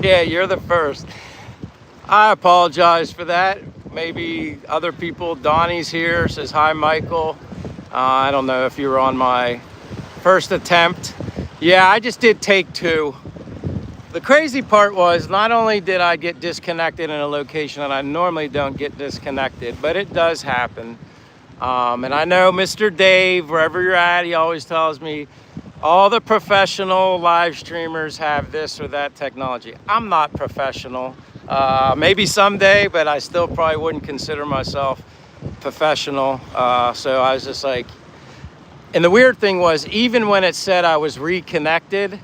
Yeah, you're the first. I apologize for that. Maybe other people. Donnie's here, says hi, Michael. I don't know if you were on my first attempt. Yeah, I just did take two. The crazy part was not only did I get disconnected in a location that I normally don't get disconnected, but it does happen. And I know Mr. Dave, wherever you're at, he always tells me all the professional live streamers have this or that technology. I'm not professional. Maybe someday, but I still probably wouldn't consider myself professional. So I was just like, and the weird thing was, even when it said I was reconnected,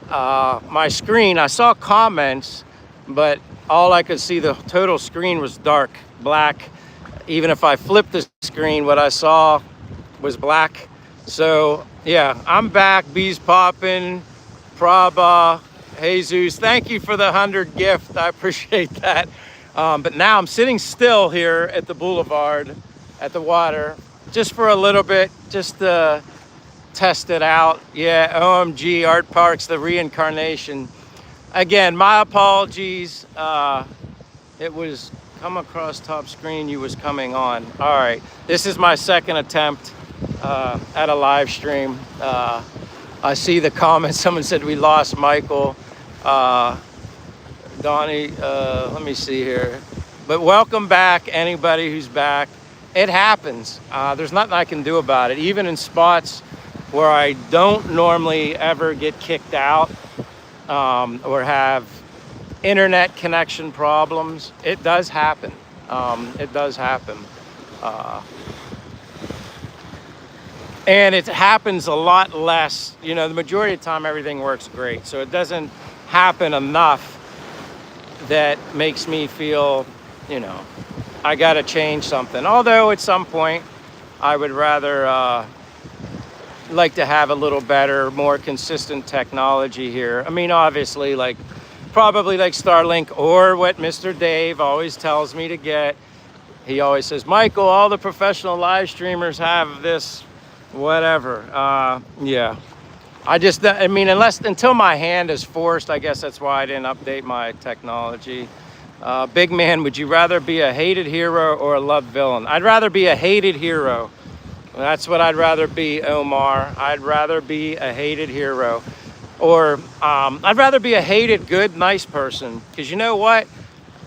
my screen, I saw comments, but all I could see, the total screen was dark, black. Even if I flipped the screen, what I saw was black. So yeah, I'm back. Bees popping. Prabha, Jesus, thank you for the 100 gift. I appreciate that. But now I'm sitting still here at the boulevard, at the water, just for a little bit, just to test it out. Yeah, OMG, Art Parks, the reincarnation. Again, my apologies. It was come across top screen, you was coming on. All right, this is my second attempt at a live stream. I see the comments. Someone said we lost Michael. Donnie, let me see here. But welcome back, anybody who's back. It happens. There's nothing I can do about it. Even in spots where I don't normally ever get kicked out or have internet connection problems, it does happen. It does happen. And it happens a lot less. You know, the majority of the time everything works great. So it doesn't happen enough that makes me feel, you know, I gotta change something. Although at some point I would rather like to have a little better, more consistent technology here. I mean, obviously, like probably like Starlink or what Mr. Dave always tells me to get. He always says, Michael, all the professional live streamers have this, whatever. Yeah. I mean, until my hand is forced, I guess that's why I didn't update my technology. Big man, would you rather be a hated hero or a loved villain? I'd rather be a hated hero. That's what I'd rather be, Omar. I'd rather be a hated hero. Or I'd rather be a hated, good, nice person. Because you know what?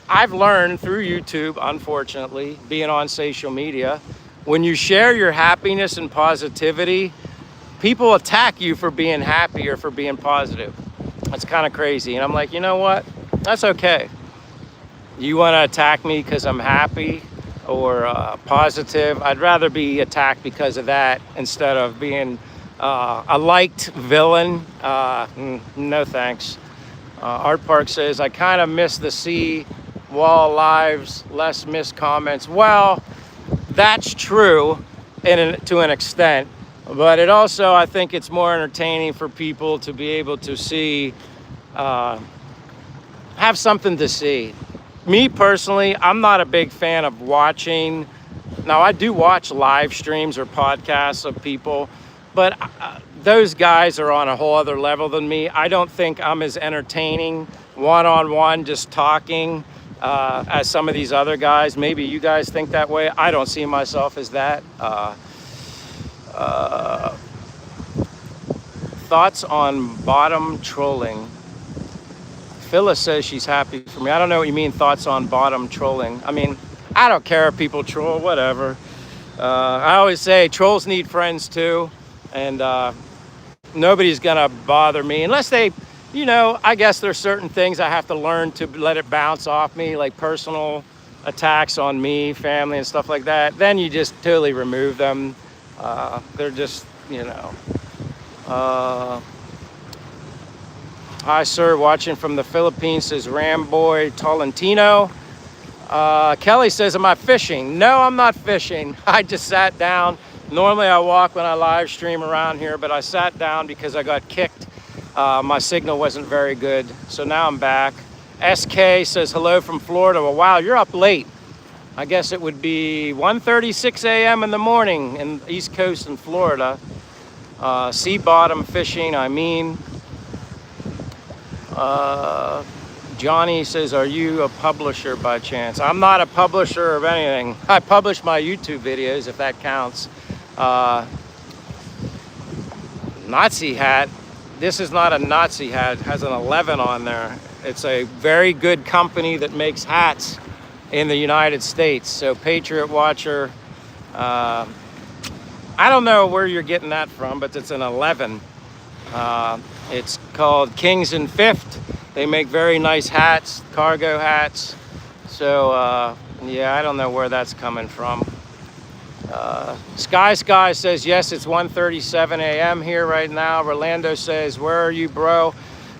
I've learned through YouTube, unfortunately, being on social media, when you share your happiness and positivity, people attack you for being happy or for being positive. That's kind of crazy. And I'm like, you know what? That's okay. You want to attack me because I'm happy or positive? I'd rather be attacked because of that instead of being a liked villain. No thanks. Art Park says, I kind of miss the sea wall lives, less missed comments. Well, that's true to an extent, but it also, I think it's more entertaining for people to be able to see, have something to see. Me personally, I'm not a big fan of watching. Now, I do watch live streams or podcasts of people, but those guys are on a whole other level than me. I don't think I'm as entertaining one-on-one, just talking, as some of these other guys. Maybe you guys think that way. I don't see myself as that. Thoughts on bottom trolling? Phyllis says she's happy for me. I don't know what you mean, thoughts on bottom trolling. I mean, I don't care if people troll, whatever. I always say trolls need friends too. And nobody's gonna bother me unless they, you know, I guess there's certain things I have to learn to let it bounce off me, like personal attacks on me, family and stuff like that. Then you just totally remove them. They're just, you know. Hi, sir. Watching from the Philippines, says Ramboy Tolentino. Kelly says, am I fishing? No, I'm not fishing. I just sat down. Normally I walk when I live stream around here, but I sat down because I got kicked. My signal wasn't very good. So now I'm back. SK says, hello from Florida. Well, wow, you're up late. I guess it would be 1:36 a.m. in the morning in the East Coast in Florida. Sea bottom fishing, I mean. Johnny says, are you a publisher by chance? I'm not a publisher of anything. I publish my YouTube videos, if that counts. Nazi hat. This is not a Nazi hat. It has an 11 on there. It's a very good company that makes hats in the United States. So Patriot Watcher, I don't know where you're getting that from, but it's an 11. It's called Kings and Fifth. They make very nice hats, cargo hats. So yeah, I don't know where that's coming from. Sky says, yes, it's 1:37 a.m. here right now. Rolando says, where are you, bro?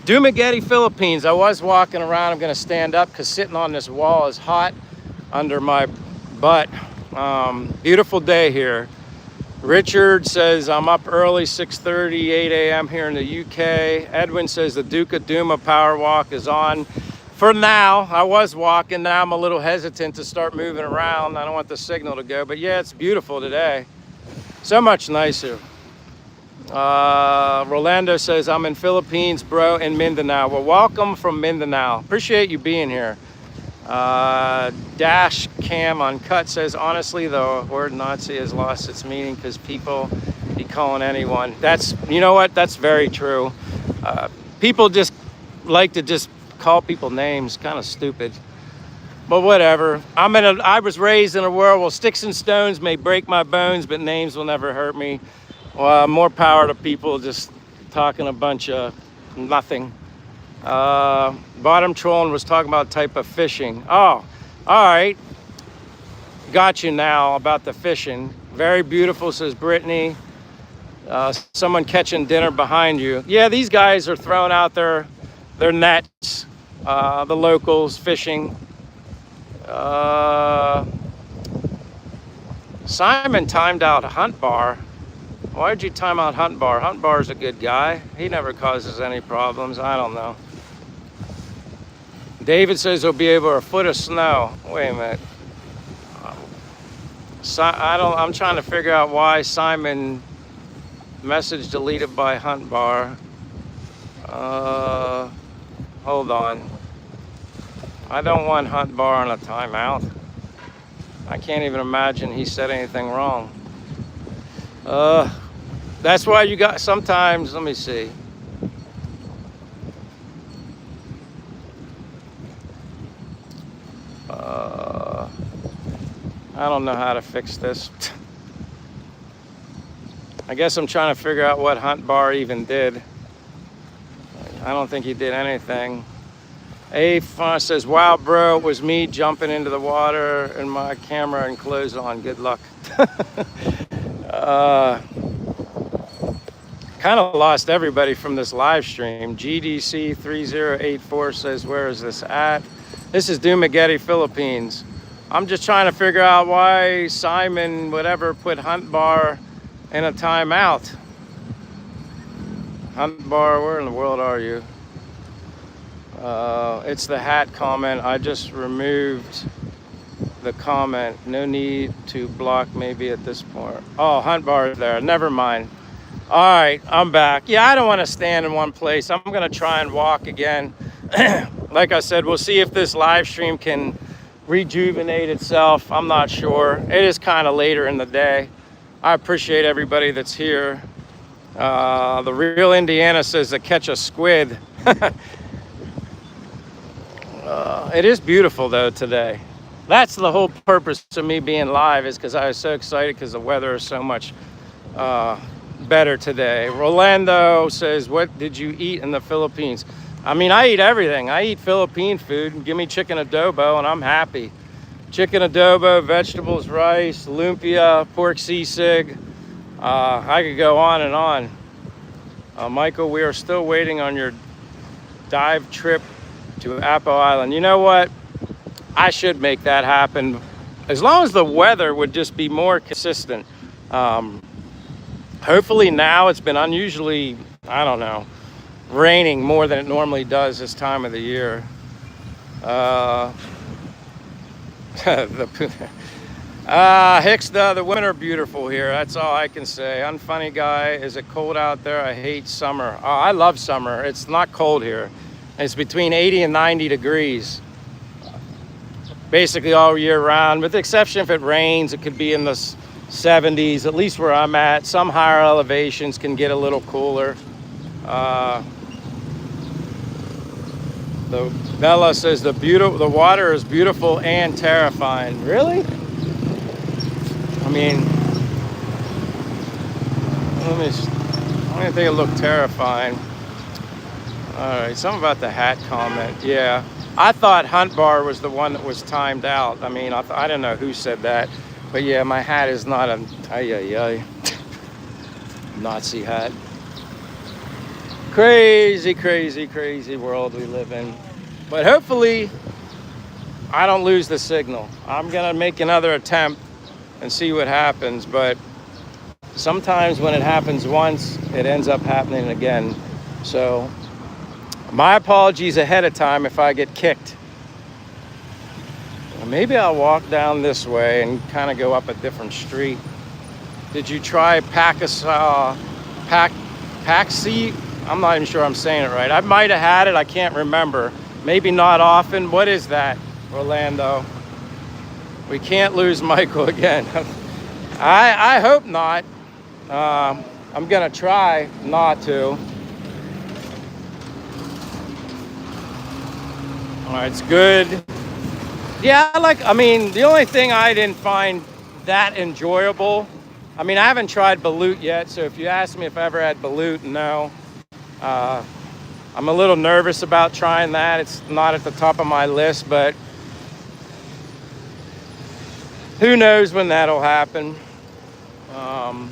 Dumaguete, Philippines. I was walking around. I'm going to stand up because sitting on this wall is hot under my butt. Beautiful day here. Richard says, I'm up early, 6:30, 8 a.m. here in the UK. Edwin says, the Duke of Duma Power Walk is on. For now, I was walking. Now I'm a little hesitant to start moving around. I don't want the signal to go. But yeah, it's beautiful today. So much nicer. Rolando says, I'm in Philippines, bro, in Mindanao. Well, welcome from Mindanao. Appreciate you being here. Dash Cam Uncut says, honestly, the word Nazi has lost its meaning because people be calling anyone. That's, you know what? That's very true. People just like to just call people names. Kind of stupid. But whatever. I was raised in a world where sticks and stones may break my bones, but names will never hurt me. Well, more power to people just talking a bunch of nothing. Bottom trolling was talking about type of fishing. Oh, all right. Got you now about the fishing. Very beautiful, says Brittany. Someone catching dinner behind you. Yeah, these guys are throwing out their nets. The locals fishing. Simon timed out Hunt Bar. Why'd you time out Hunt Bar? Hunt Bar's a good guy. He never causes any problems. I don't know. David says he'll be able a foot of snow. Wait a minute. I'm trying to figure out why Simon message deleted by Hunt Bar. Hold on. I don't want Hunt Bar on a timeout. I can't even imagine he said anything wrong. That's why you got sometimes, let me see. I don't know how to fix this. I guess I'm trying to figure out what Hunt Bar even did. I don't think he did anything. A says, wow, bro, it was me jumping into the water and my camera and clothes on. Good luck. Kind of lost everybody from this live stream. GDC 3084 says, where is this at? This is Dumaguete, Philippines. I'm just trying to figure out why Simon whatever put Hunt Bar in a timeout. Hunt Bar, where in the world are you? It's the hat comment. I just removed the comment. No need to block maybe at this point. Oh, Hunt Bar is there. Never mind. All right, I'm back. Yeah, I don't want to stand in one place. I'm going to try and walk again. Like I said, we'll see if this live stream can rejuvenate itself. I'm not sure. It is kind of later in the day. I appreciate everybody that's here. The real Indiana says to catch a squid. It is beautiful though today. That's the whole purpose of me being live, is because I was so excited because the weather is so much better today. Rolando says, what did you eat in the Philippines? I mean, I eat everything. I eat Philippine food. Give me chicken adobo and I'm happy. Chicken adobo, vegetables, rice, lumpia, pork sisig. I could go on and on. Michael, we are still waiting on your dive trip to Apple Island. You know what? I should make that happen as long as the weather would just be more consistent. Um, Hopefully now it's been unusually, I don't know, raining more than it normally does this time of the year. Uh, the Hicks, the women are beautiful here. That's all I can say. Unfunny guy, is it cold out there? I hate summer. Oh, I love summer. It's not cold here. It's between 80 and 90 degrees, basically all year round, with the exception if it rains, it could be in the 70s, at least where I'm at. Some higher elevations can get a little cooler. The Bella says the water is beautiful and terrifying. Really? I mean, let me think it looked terrifying. All right, something about the hat comment. Yeah, I thought Hunt Bar was the one that was timed out. I mean, I don't know who said that, but yeah, my hat is not a Nazi hat. Crazy, crazy, crazy world we live in. But hopefully, I don't lose the signal. I'm gonna make another attempt and see what happens, but sometimes when it happens once, it ends up happening again. So my apologies ahead of time if I get kicked. Maybe I'll walk down this way and kind of go up a different street. Did you try Paxi? I'm not even sure I'm saying it right. I might have had it, I can't remember. Maybe not often. What is that, Orlando? We can't lose Michael again. I hope not. I'm gonna try not to. All right, it's good. Yeah, I mean, the only thing I didn't find that enjoyable, I mean, I haven't tried balut yet, so if you ask me if I ever had balut, no. I'm a little nervous about trying that. It's not at the top of my list, but who knows when that'll happen. My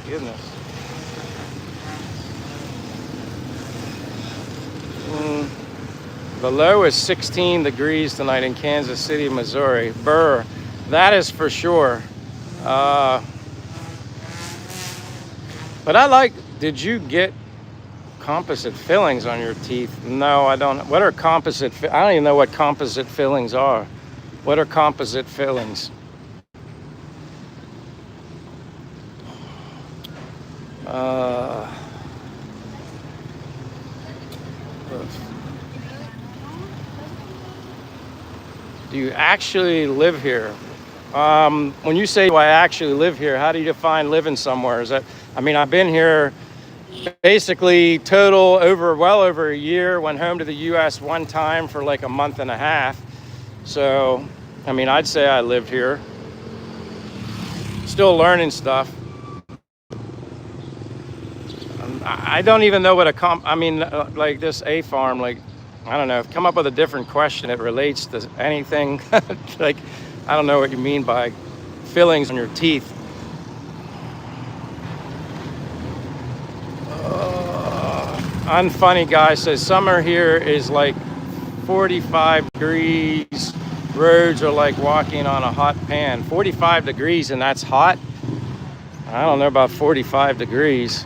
goodness. The low is 16 degrees tonight in Kansas City, Missouri. Brr, that is for sure. But did you get composite fillings on your teeth? No, I don't. What are composite? I don't even know what composite fillings are. What are composite fillings? Do you actually live here? When you say, do I actually live here, how do you define living somewhere? Is that, I mean, I've been here basically total well over a year. Went home to the US one time for like a month and a half. So, I mean, I'd say I lived here. Still learning stuff. I don't even know what like this A-farm, like, I don't know, come up with a different question that relates to anything. Like, I don't know what you mean by fillings on your teeth. Unfunny guy says summer here is like 45 degrees. Roads are like walking on a hot pan. 45 degrees and that's hot? I don't know about 45 degrees.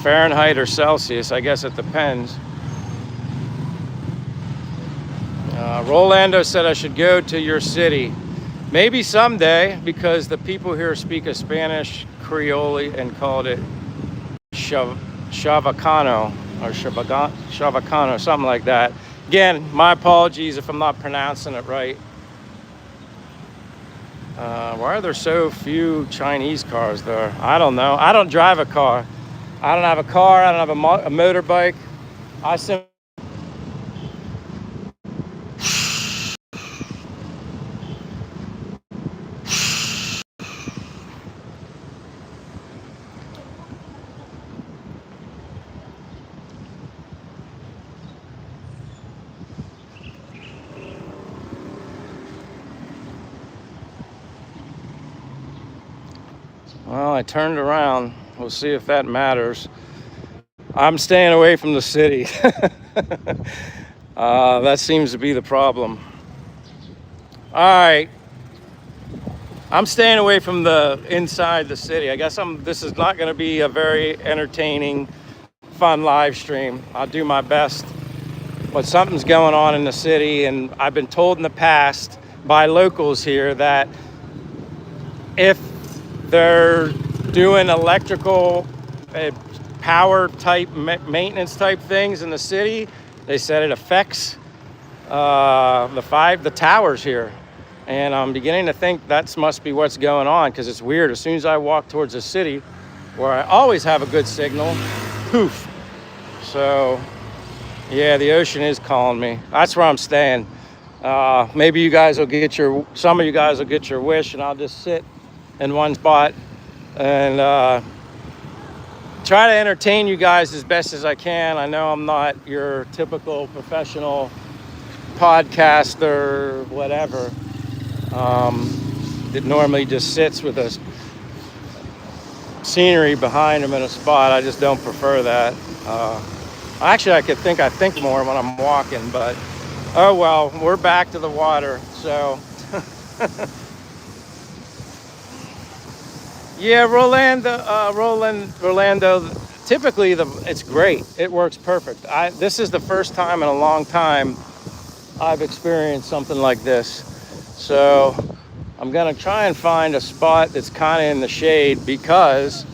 Fahrenheit or Celsius, I guess it depends. Rolando said I should go to your city. Maybe someday, because the people here speak a Spanish Creole and called it Chavacano or Chavacano, something like that. Again, my apologies if I'm not pronouncing it right. Why are there so few Chinese cars there? I don't know. I don't drive a car. I don't have a car. I don't have a motorbike. Well, I turned around. We'll see if that matters. I'm staying away from the city. That seems to be the problem. All right, I'm staying away from the inside the city. I guess this is not going to be a very entertaining, fun live stream. I'll do my best, but something's going on in the city, and I've been told in the past by locals here that if they're doing electrical power type maintenance type things in the city, they said it affects the towers here. And I'm beginning to think that must be what's going on, because it's weird. As soon as I walk towards the city, where I always have a good signal, poof. So yeah, the ocean is calling me. That's where I'm staying. Maybe some of you guys will get your wish, and I'll just sit in one spot and try to entertain you guys as best as I can. I know I'm not your typical professional podcaster, whatever, that normally just sits with a scenery behind him in a spot. I just don't prefer that. Actually, I think more when I'm walking, but oh well, we're back to the water. So yeah, Rolando. Typically, it's great. It works perfect. This is the first time in a long time I've experienced something like this. So I'm gonna try and find a spot that's kind of in the shade, because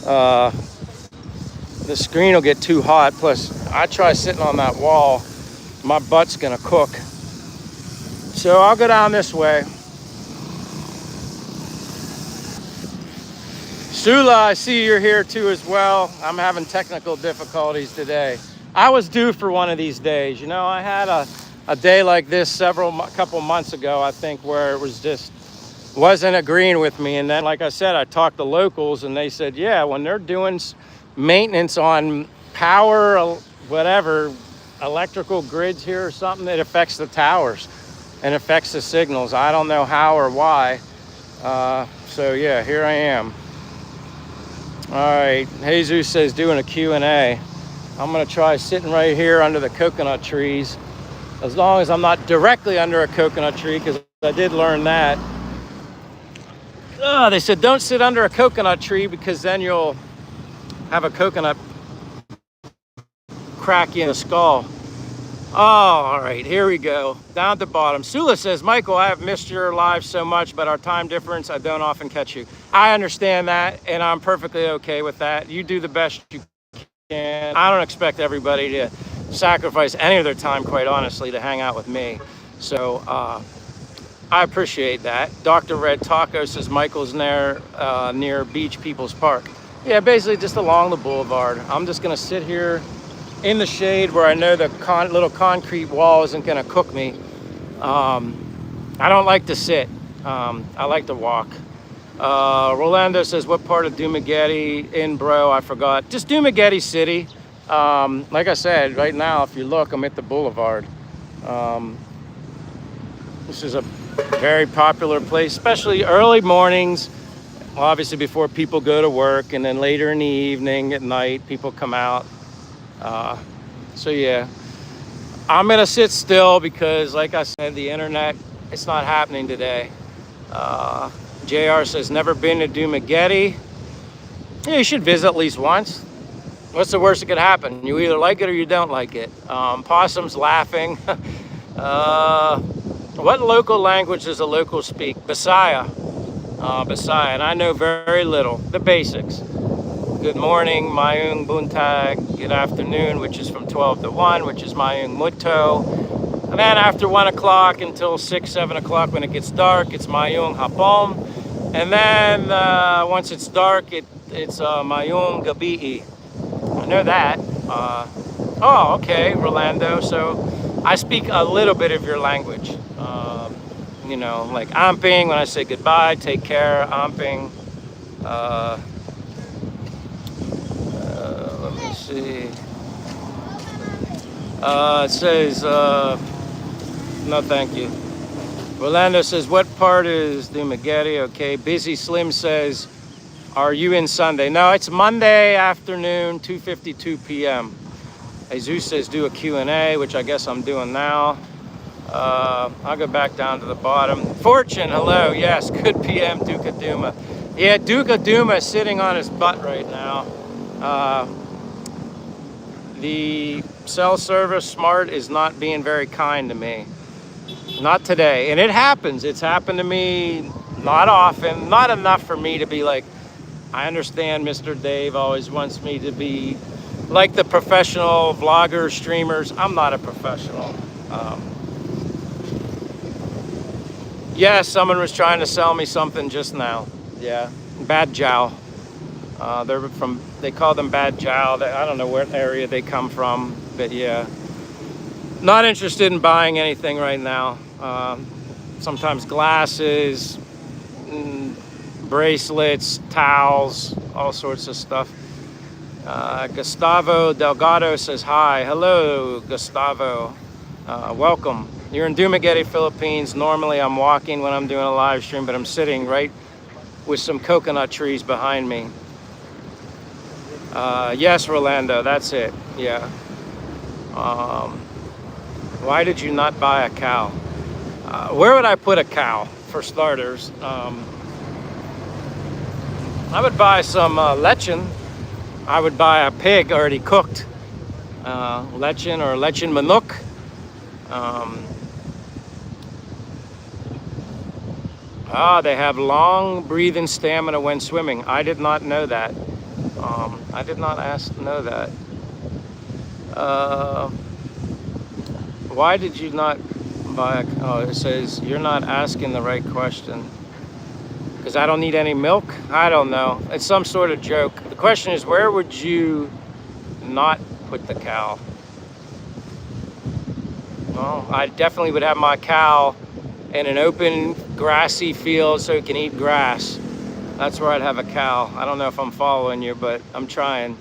the screen will get too hot. Plus, I try sitting on that wall, my butt's gonna cook. So I'll go down this way. Sula, I see you're here too as well. I'm having technical difficulties today. I was due for one of these days. You know, I had a day like this couple months ago, I think, where it wasn't agreeing with me. And then, like I said, I talked to locals, and they said, yeah, when they're doing maintenance on power, whatever, electrical grids here or something, it affects the towers and affects the signals. I don't know how or why. So yeah, here I am. All right, Jesus says doing a Q&A. I'm gonna try sitting right here under the coconut trees, as long as I'm not directly under a coconut tree, because I did learn that. They said don't sit under a coconut tree, because then you'll have a coconut crack you in the skull. Oh, all right, here we go. Down at the bottom. Sula says, Michael, I have missed your live so much, but our time difference, I don't often catch you. I understand that, and I'm perfectly okay with that. You do the best you can. I don't expect everybody to sacrifice any of their time, quite honestly, to hang out with me. So I appreciate that. Dr. Red Taco says Michael's near Beach People's Park. Yeah, basically just along the boulevard. I'm just gonna sit here in the shade where I know the little concrete wall isn't gonna cook me. I don't like to sit. I like to walk. Rolando says, what part of Dumaguete in, bro? I forgot. Just Dumaguete City. Like I said, right now, if you look, I'm at the boulevard. This is a very popular place, especially early mornings, obviously before people go to work, and then later in the evening, at night, people come out. So yeah, I'm gonna sit still, because like I said, the internet, it's not happening today. JR says, never been to Dumaguete. Yeah, you should visit at least once. What's the worst that could happen? You either like it or you don't like it. Possums laughing. What local language does a local speak? Bisaya. Bisaya, and I know very little, the basics. Good morning, Mayung Buntag. Good afternoon, which is from 12 to 1, which is Mayung Muto. And then after 1 o'clock until 6, 7 o'clock when it gets dark, it's Mayung Hapon. And then once it's dark, it's Mayung Gabii. I know that. Oh, okay, Rolando. So I speak a little bit of your language. You know, like amping, when I say goodbye, take care, amping. Let me see. It says, no thank you. Rolando says, what part is Dumaguete? Okay. Busy Slim says, Are you in Sunday? No, it's Monday afternoon, 2:52 p.m. Jesus says do a Q&A, which I guess I'm doing now. I'll go back down to the bottom. Fortune, hello. Yes, good PM, Duca Duma. Yeah, Duca Duma is sitting on his butt right now. The cell service Smart is not being very kind to me. Not today. And it happens. It's happened to me not often, not enough for me to be like, I understand Mr. Dave always wants me to be like the professional vloggers, streamers. I'm not a professional. Yeah, someone was trying to sell me something just now. Yeah, Bad Jow. They call them Bad Jow. I don't know what area they come from, but yeah. Not interested in buying anything right now. Sometimes glasses, bracelets, towels, all sorts of stuff. Gustavo Delgado says hi. Hello, Gustavo. Welcome. You're in Dumaguete, Philippines. Normally I'm walking when I'm doing a live stream, but I'm sitting right with some coconut trees behind me. Yes, Rolando, that's it. Yeah. Why did you not buy a cow? Where would I put a cow, for starters? I would buy some lechon. I would buy a pig already cooked. Lechon or lechon manok. They have long breathing stamina when swimming. I did not know that. I did not know that. Why did you not buy it says you're not asking the right question. Because I don't need any milk? I don't know. It's some sort of joke. The question is, where would you not put the cow? Well, I definitely would have my cow in an open grassy field so it can eat grass. That's where I'd have a cow. I don't know if I'm following you, but I'm trying.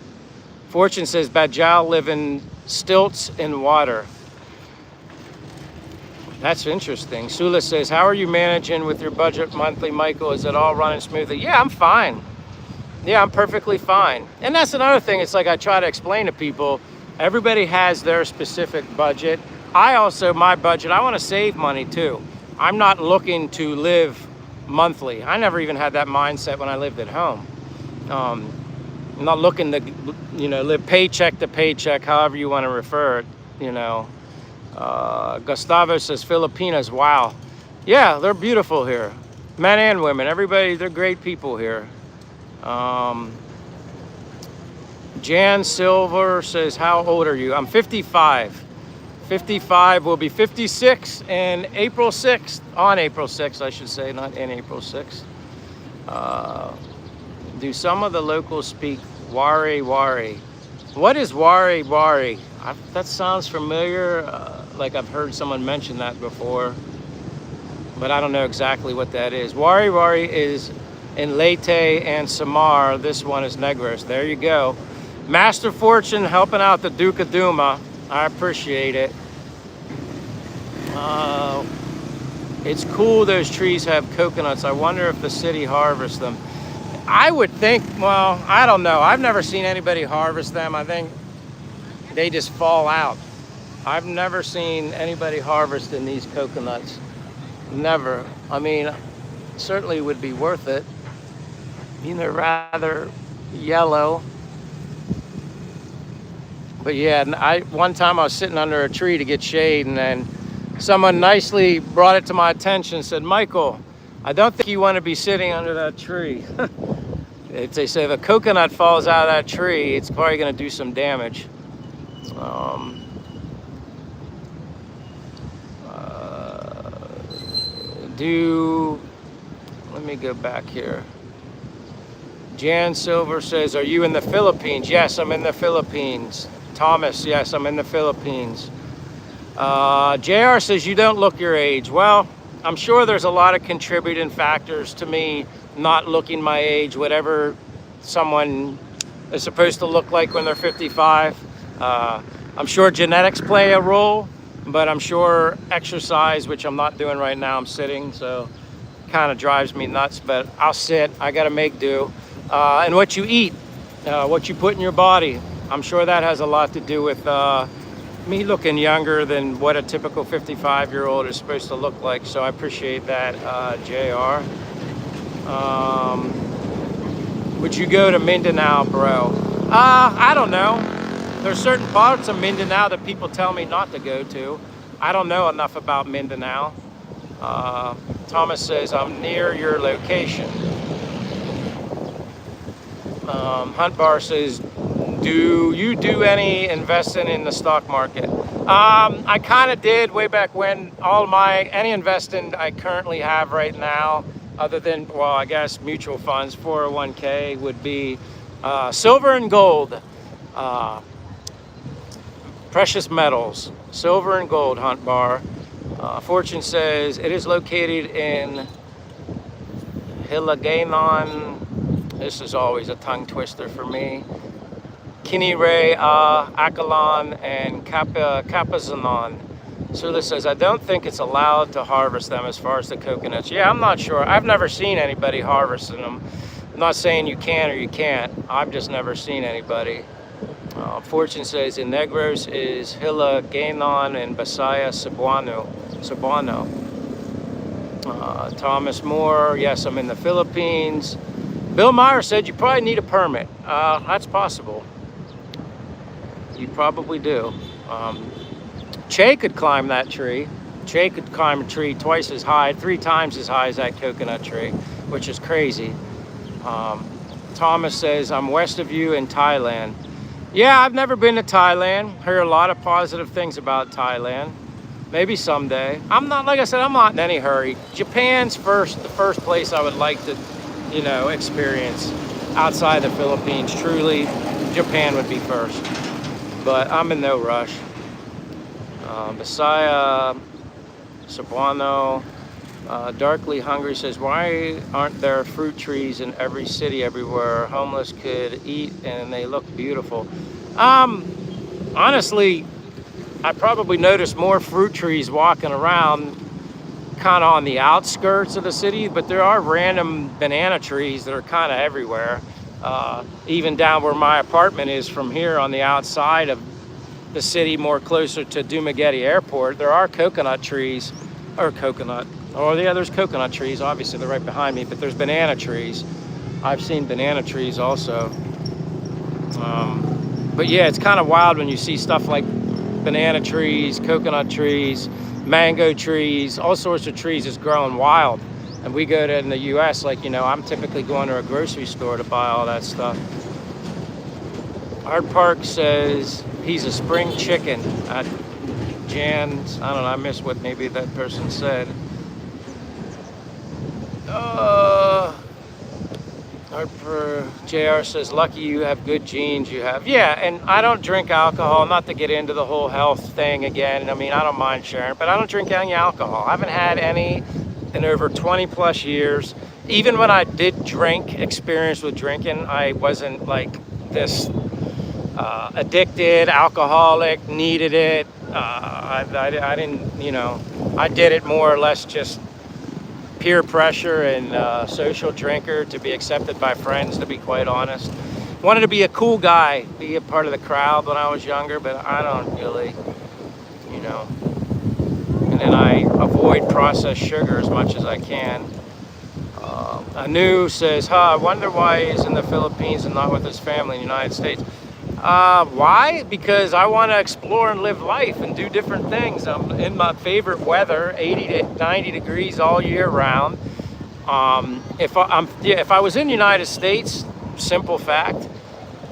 Fortune says Bajau live in stilts in water. That's interesting. Sula says, how are you managing with your budget monthly, Michael? Is it all running smoothly? Yeah, I'm fine. Yeah, I'm perfectly fine. And that's another thing. It's like I try to explain to people, everybody has their specific budget. My budget, I want to save money too. I'm not looking to live monthly. I never even had that mindset when I lived at home. I'm not looking to, live paycheck to paycheck, however you want to refer it, Gustavo says Filipinas. Wow. Yeah, they're beautiful here. Men and women, everybody, they're great people here. Jan Silver says, how old are you? I'm 55. 55 will be 56 in April 6th. On April 6th, I should say, not in April 6th. Do some of the locals speak Wari Wari? What is Wari Wari? That sounds familiar. Like I've heard someone mention that before, but I don't know exactly what that is. Wari Wari is in Leyte and Samar. This one is Negros. There you go. Master Fortune helping out the Duca Duma. I appreciate it. It's cool those trees have coconuts. I wonder if the city harvests them. I would think, well, I don't know. I've never seen anybody harvest them. I think they just fall out. I've never seen anybody harvesting these coconuts. Never. I mean, certainly would be worth it. They're rather yellow. But yeah, one time I was sitting under a tree to get shade, and then someone nicely brought it to my attention and said, Michael, I don't think you want to be sitting under that tree. They say if a coconut falls out of that tree, it's probably going to do some damage. Let me go back here. Jan Silver says, are you in the Philippines? Yes, I'm in the Philippines. Thomas, yes, I'm in the Philippines. JR says, you don't look your age. Well, I'm sure there's a lot of contributing factors to me not looking my age, whatever someone is supposed to look like when they're 55. I'm sure genetics play a role, but I'm sure exercise, which I'm not doing right now, I'm sitting, so kind of drives me nuts, but I'll sit. I got to make do. And what you eat, what you put in your body. I'm sure that has a lot to do with me looking younger than what a typical 55-year-old is supposed to look like. So I appreciate that, JR. Would you go to Mindanao, bro? I don't know. There's certain parts of Mindanao that people tell me not to go to. I don't know enough about Mindanao. Thomas says, I'm near your location. Hunt Bar says, do you do any investing in the stock market? I kind of did way back when. Any investing I currently have right now, other than, well, I guess mutual funds, 401k, would be silver and gold, precious metals, silver and gold, Hunt Bar. Fortune says it is located in Hiligaynon. This is always a tongue twister for me. Kinire, Akalon, and Kapazanon. Sula says, I don't think it's allowed to harvest them as far as the coconuts. Yeah, I'm not sure. I've never seen anybody harvesting them. I'm not saying you can or you can't. I've just never seen anybody. Fortune says, in Negros is Hiligaynon and Bisaya Cebuano. Thomas Moore, yes, I'm in the Philippines. Bill Meyer said you probably need a permit. That's possible. You probably do. Che could climb that tree. Che could climb a tree twice as high, 3 times as high as that coconut tree, which is crazy. Thomas says, I'm west of you in Thailand. Yeah, I've never been to Thailand. Heard a lot of positive things about Thailand. Maybe someday. I'm not, like I said, I'm not in any hurry. Japan's the first place I would like to, experience outside the Philippines. Truly, Japan would be first. But I'm in no rush. Bisaya Cebuano, Darkly Hungry says, why aren't there fruit trees in every city everywhere? Homeless could eat and they look beautiful. Honestly, I probably noticed more fruit trees walking around kind of on the outskirts of the city, but there are random banana trees that are kind of everywhere. Even down where my apartment is from here on the outside of the city, more closer to Dumaguete Airport, there are coconut trees, there's coconut trees, obviously they're right behind me, but there's banana trees. I've seen banana trees also. But yeah, it's kind of wild when you see stuff like banana trees, coconut trees, mango trees, all sorts of trees is growing wild. And we go to, in the US, I'm typically going to a grocery store to buy all that stuff. Art Park says he's a spring chicken at Jan's. I don't know, I missed what maybe that person said. JR says, lucky you have good genes you have. Yeah, and I don't drink alcohol, not to get into the whole health thing again. I mean, I don't mind sharing, but I don't drink any alcohol. I haven't had any in over 20 plus years. Even when I did drink, experience with drinking, I wasn't like this addicted, alcoholic, needed it. I didn't, I did it more or less just peer pressure and social drinker to be accepted by friends, to be quite honest. Wanted to be a cool guy, be a part of the crowd when I was younger, but I don't really, And then I avoid processed sugar as much as I can. Anu says, I wonder why he's in the Philippines and not with his family in the United States. Why? Because I want to explore and live life and do different things. I'm in my favorite weather, 80 to 90 degrees all year round. If I was in the United States, simple fact,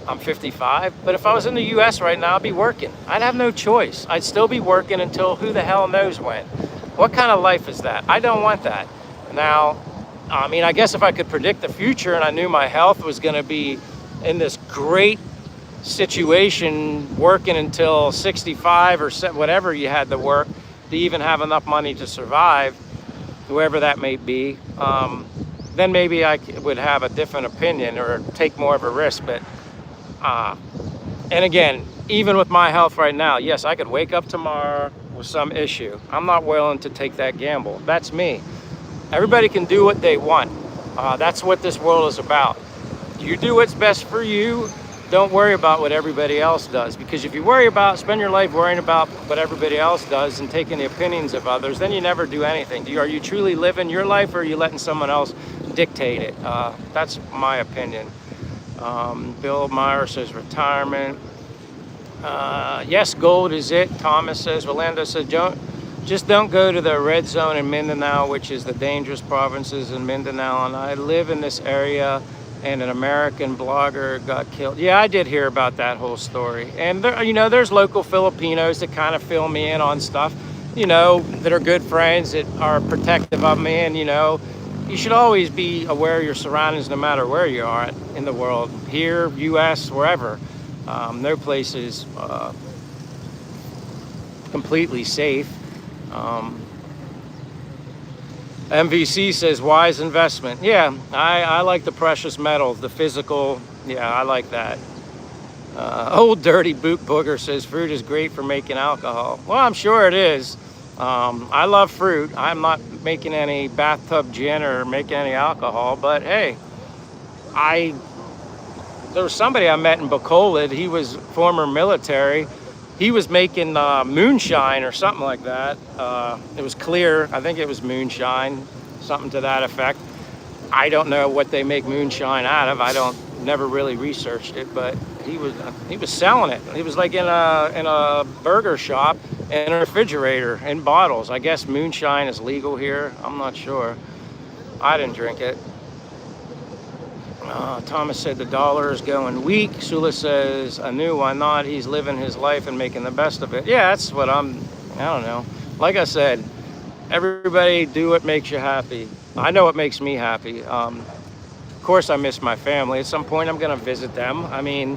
I'm 55. But if I was in the US right now, I'd be working. I'd have no choice. I'd still be working until who the hell knows when. What kind of life is that? I don't want that. Now, I guess if I could predict the future and I knew my health was going to be in this great situation, working until 65 or whatever you had to work to even have enough money to survive, whoever that may be, then maybe I would have a different opinion or take more of a risk. But and again, even with my health right now, yes, I could wake up tomorrow with some issue. I'm not willing to take that gamble. That's me. Everybody can do what they want. That's what this world is about. You do what's best for you. Don't worry about what everybody else does, because if you spend your life worrying about what everybody else does and taking the opinions of others, then you never do anything. Are you truly living your life, or are you letting someone else dictate it? That's my opinion. Bill Meyer says retirement. Yes, gold is it. Thomas says. Rolando says, don't go to the red zone in Mindanao, which is the dangerous provinces in Mindanao. And I live in this area, and an American blogger got killed. Yeah, I did hear about that whole story. And there's local Filipinos that kind of fill me in on stuff, that are good friends, that are protective of me. And, you should always be aware of your surroundings, no matter where you are in the world, here, U.S., wherever. No place is completely safe. MVC says wise investment. Yeah, I like the precious metals, the physical. Yeah, I like that. Old dirty boot booger says fruit is great for making alcohol. Well, I'm sure it is. I love fruit. I'm not making any bathtub gin or making any alcohol, but hey, there was somebody I met in Bacolod. He was former military. He was making moonshine or something like that. It was clear. I think it was moonshine, something to that effect. I don't know what they make moonshine out of. Never really researched it, but he was selling it. He was like in a burger shop, in a refrigerator, in bottles. I guess moonshine is legal here. I'm not sure. I didn't drink it. Thomas said the dollar is going weak. Sula says, I knew, why not? He's living his life and making the best of it. Yeah, that's what I don't know. Like I said, everybody do what makes you happy. I know what makes me happy. Of course, I miss my family. At some point, I'm going to visit them. I mean,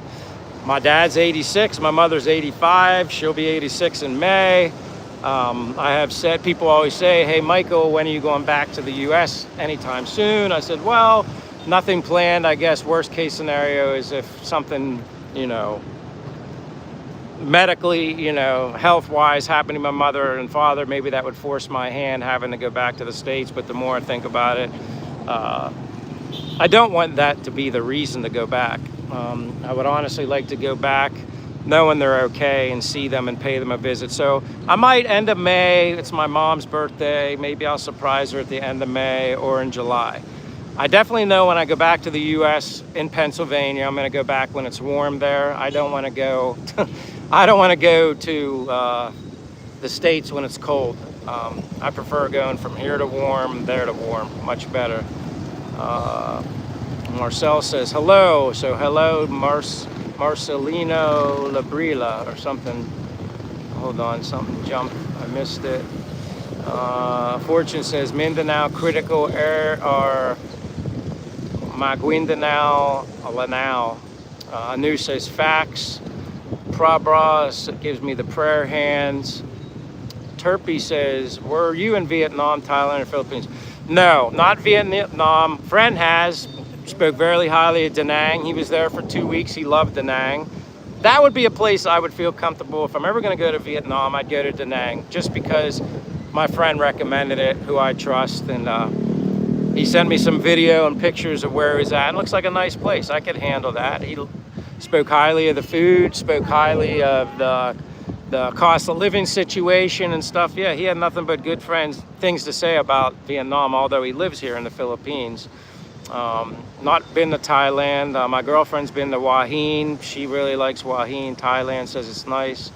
my dad's 86. My mother's 85. She'll be 86 in May. I have said, people always say, hey, Michael, when are you going back to the U.S.? Anytime soon. I said, well, nothing planned. I guess worst case scenario is if something, medically, health-wise happened to my mother and father, maybe that would force my hand having to go back to the States. But the more I think about it, I don't want that to be the reason to go back. I would honestly like to go back knowing they're okay and see them and pay them a visit. So I might end of May. It's my mom's birthday. Maybe I'll surprise her at the end of May or in July. I definitely know when I go back to the U.S. in Pennsylvania, I'm going to go back when it's warm there. I don't want to go. I don't want to go to the States when it's cold. I prefer going from here to warm, there to warm. Much better. Marcel says hello. So hello, Marcelino Labrila or something. Hold on, something jumped. I missed it. Fortune says Mindanao critical air or Maguindanao, Lanao. Anu says facts. Prabras gives me the prayer hands. Turpy says, were you in Vietnam, Thailand, or Philippines? No, not Vietnam. Friend has. Spoke very highly of Da Nang. He was there for 2 weeks. He loved Da Nang. That would be a place I would feel comfortable. If I'm ever going to go to Vietnam, I'd go to Da Nang, just because my friend recommended it, who I trust, and he sent me some video and pictures of where he was at. It looks like a nice place. I could handle that. He spoke highly of the food, spoke highly of the cost of living situation and stuff. Yeah, he had nothing but good things to say about Vietnam, although he lives here in the Philippines. Not been to Thailand. My girlfriend's been to Hua Hin. She really likes Hua Hin. Thailand, says it's nice.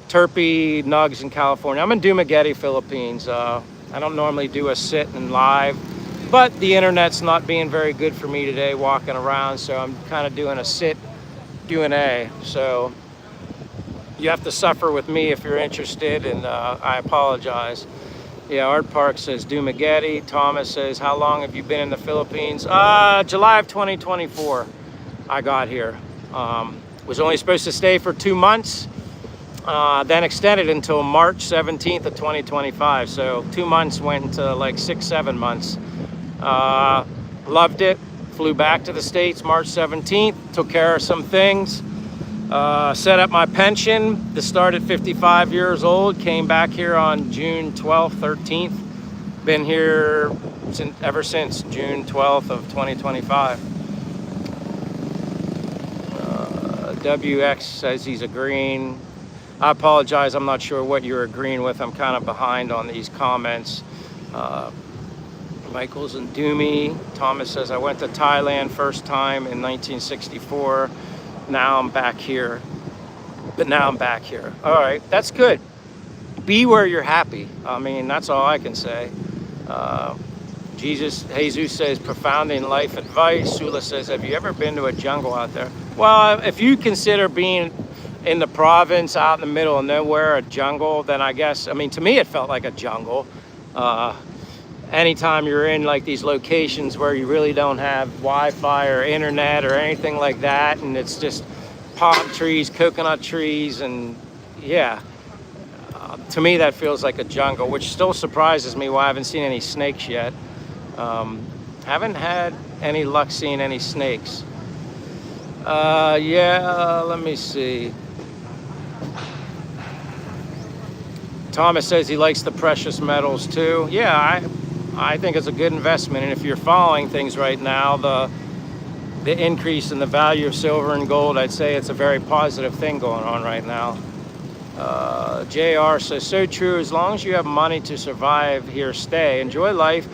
Turpy Nugs in California. I'm in Dumaguete, Philippines. I don't normally do a sit and live, but the internet's not being very good for me today walking around, so I'm kind of doing a sit Q&A. So you have to suffer with me if you're interested, and I apologize. Yeah, Art Park says Dumaguete. Thomas says, how long have you been in the Philippines? July of 2024, I got here. Was only supposed to stay for 2 months, then extended until March 17th of 2025. So 2 months went into like 6-7 months. Loved it. Flew back to the States March 17th, took care of some things. Set up my pension to start at 55 years old. Came back here on June 12th, 13th. Been here ever since June 12th of 2025. WX says he's agreeing. I apologize, I'm not sure what you're agreeing with. I'm kind of behind on these comments. Michael's and Doomy. Thomas says, I went to Thailand first time in 1964. Now I'm back here. But now I'm back here. All right, that's good. Be where you're happy. I mean, that's all I can say. Jesus says, profounding life advice. Sula says, have you ever been to a jungle out there? Well, if you consider being in the province out in the middle of nowhere a jungle, then I guess, I mean, to me it felt like a jungle. Anytime you're in like these locations where you really don't have Wi-Fi or internet or anything like that, and it's just palm trees, coconut trees, and yeah, to me that feels like a jungle, which still surprises me why I haven't seen any snakes yet. Haven't had any luck seeing any snakes. Yeah, let me see. Thomas says he likes the precious metals too. Yeah, I think it's a good investment, and if you're following things right now, the increase in the value of silver and gold, I'd say it's a very positive thing going on right now. JR says, so true, as long as you have money to survive here, stay. Enjoy life.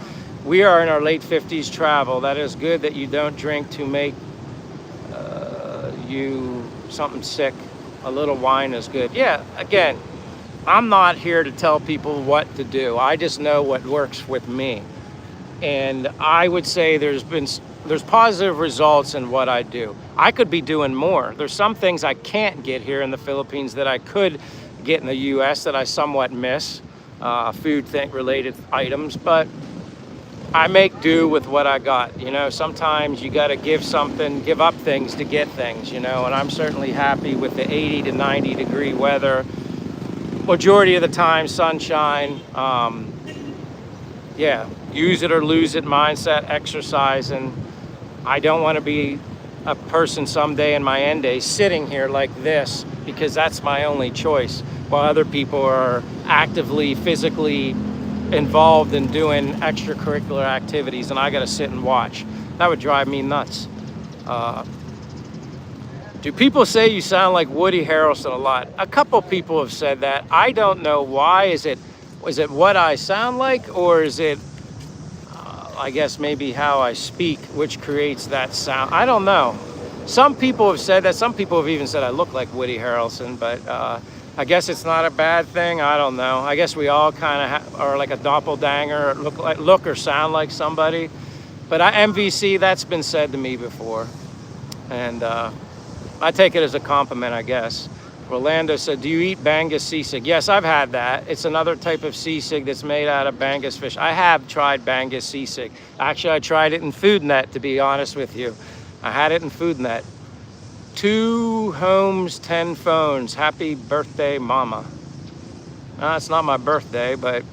We are in our late 50s, travel. That is good that you don't drink to make you something sick. A little wine is good. Yeah, again, I'm not here to tell people what to do. I just know what works with me. And I would say there's positive results in what I do. I could be doing more. There's some things I can't get here in the Philippines that I could get in the US that I somewhat miss, food related items, but I make do with what I got. You know, sometimes you got to give up things to get things, you know, and I'm certainly happy with the 80 to 90 degree weather. Majority of the time, sunshine. Yeah, use it or lose it mindset, exercise. And I don't want to be a person someday in my end days sitting here like this, because that's my only choice, while other people are actively, physically involved in doing extracurricular activities, and I got to sit and watch. That would drive me nuts. Do people say you sound like Woody Harrelson a lot? A couple people have said that. I don't know why. Is it what I sound like, or is it, I guess maybe how I speak, which creates that sound? I don't know. Some people have said that. Some people have even said I look like Woody Harrelson, but I guess it's not a bad thing. I don't know. I guess we all kind of are like a doppelganger, look or sound like somebody. But MVC, that's been said to me before. And I take it as a compliment, I guess. Rolando said, do you eat Bangus sisig? Yes, I've had that. It's another type of sisig that's made out of Bangus fish. I have tried Bangus sisig. Actually, I tried it in Food Net, to be honest with you. I had it in Food Net. 2 homes, 10 phones. Happy birthday, Mama. It's not my birthday, but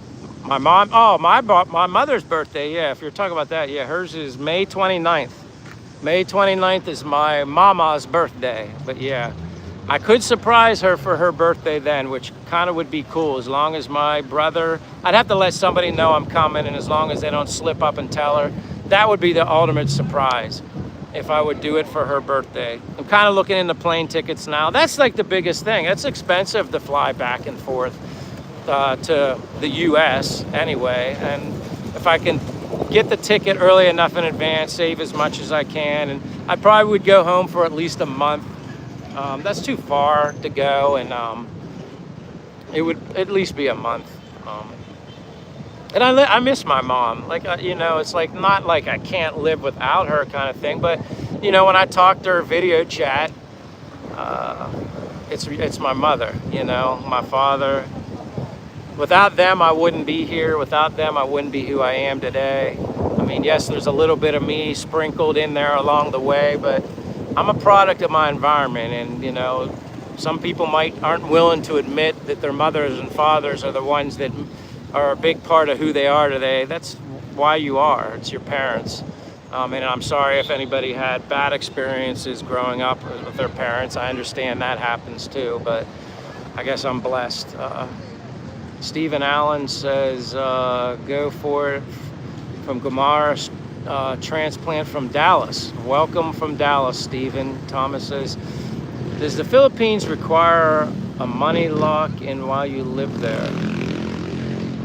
my mom, my mother's birthday, yeah, if you're talking about that, yeah, hers is May 29th. May 29th is my mama's birthday, but yeah, I could surprise her for her birthday then, which kind of would be cool, as long as my brother, I'd have to let somebody know I'm coming, and as long as they don't slip up and tell her, that would be the ultimate surprise if I would do it for her birthday. I'm kind of looking into plane tickets now. That's like the biggest thing. It's expensive to fly back and forth to the US anyway, and if I can get the ticket early enough in advance, save as much as I can, and I probably would go home for at least a month. That's too far to go, and it would at least be a month. And I miss my mom. Like, you know, it's like not like I can't live without her kind of thing, but you know, when I talk to her video chat, it's my mother, you know, my father. Without them, I wouldn't be here. Without them, I wouldn't be who I am today. I mean, yes, there's a little bit of me sprinkled in there along the way, but I'm a product of my environment. And, you know, some people aren't willing to admit that their mothers and fathers are the ones that are a big part of who they are today. That's why you are. It's your parents. And I'm sorry if anybody had bad experiences growing up with their parents. I understand that happens too, but I guess I'm blessed. Stephen Allen says, go for it from Gamara, transplant from Dallas. Welcome from Dallas, Stephen. Thomas says, Does the Philippines require a money lock-in while you live there?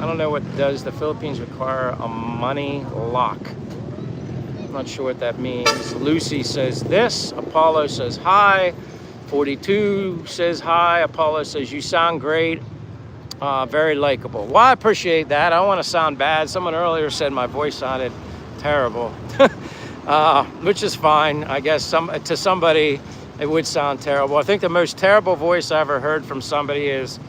I don't know what does the Philippines require a money lock. I'm not sure what that means. Lucy says this. Apollo says hi. 42 says hi. Apollo says you sound great. Very likable. Well, I appreciate that. I don't want to sound bad. Someone earlier said my voice sounded terrible, which is fine. I guess to somebody it would sound terrible. I think the most terrible voice I ever heard from somebody is,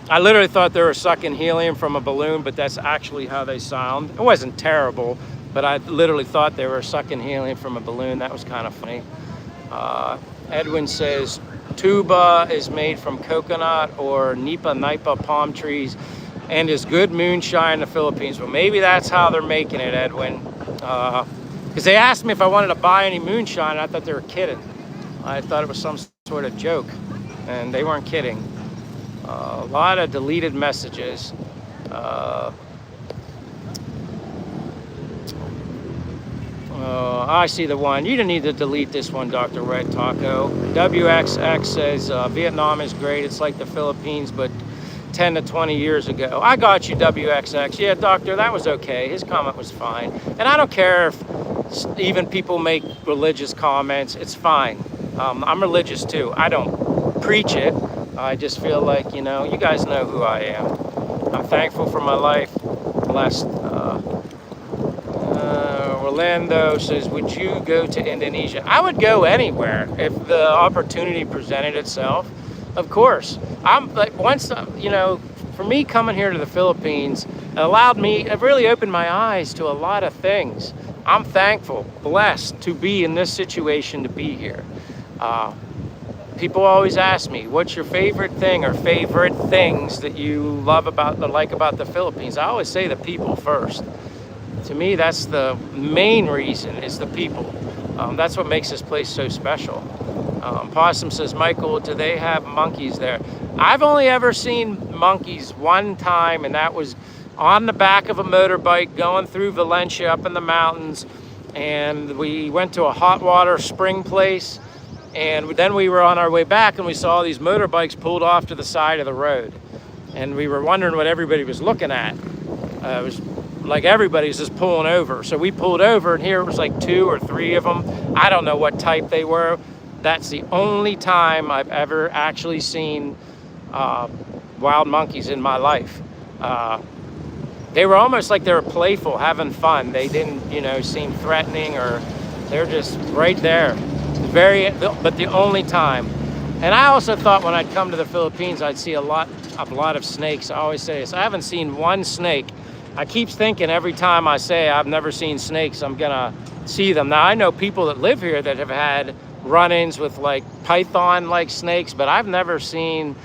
I literally thought they were sucking helium from a balloon, but that's actually how they sound. It wasn't terrible, but I literally thought they were sucking helium from a balloon. That was kind of funny. Edwin says, tuba is made from coconut or nipa palm trees and is good moonshine in the Philippines. Well, maybe that's how they're making it, Edwin. Because they asked me if I wanted to buy any moonshine. I thought they were kidding. I thought it was some sort of joke, and they weren't kidding. A lot of deleted messages. I see the one. You didn't need to delete this one, Dr. Red Taco. WXX says, Vietnam is great. It's like the Philippines, but 10 to 20 years ago. I got you, WXX. Yeah, doctor, that was okay. His comment was fine. And I don't care if even people make religious comments. It's fine. I'm religious too. I don't preach it. I just feel like, you guys know who I am. I'm thankful for my life. Blessed. Orlando says, would you go to Indonesia? I would go anywhere if the opportunity presented itself. Of course. I'm like, once, for me coming here to the Philippines, it really opened my eyes to a lot of things. I'm thankful, blessed to be in this situation, to be here. People always ask me, what's your favorite thing or favorite things that you like about the Philippines? I always say the people first. To me, that's the main reason, is the people. That's what makes this place so special. Possum says, Michael, do they have monkeys there? I've only ever seen monkeys one time, and that was on the back of a motorbike going through Valencia up in the mountains. And we went to a hot water spring place. And then we were on our way back, and we saw these motorbikes pulled off to the side of the road. And we were wondering what everybody was looking at. It was like everybody's just pulling over. So we pulled over, and here it was like 2 or 3 of them. I don't know what type they were. That's the only time I've ever actually seen wild monkeys in my life. They were almost like they were playful, having fun. They didn't, seem threatening, or they're just right there. But the only time. And I also thought when I'd come to the Philippines, I'd see a lot of snakes. I always say this. I haven't seen one snake. I keep thinking every time I say I've never seen snakes, I'm gonna see them. Now, I know people that live here that have had run-ins with like python-like snakes, but I've never seen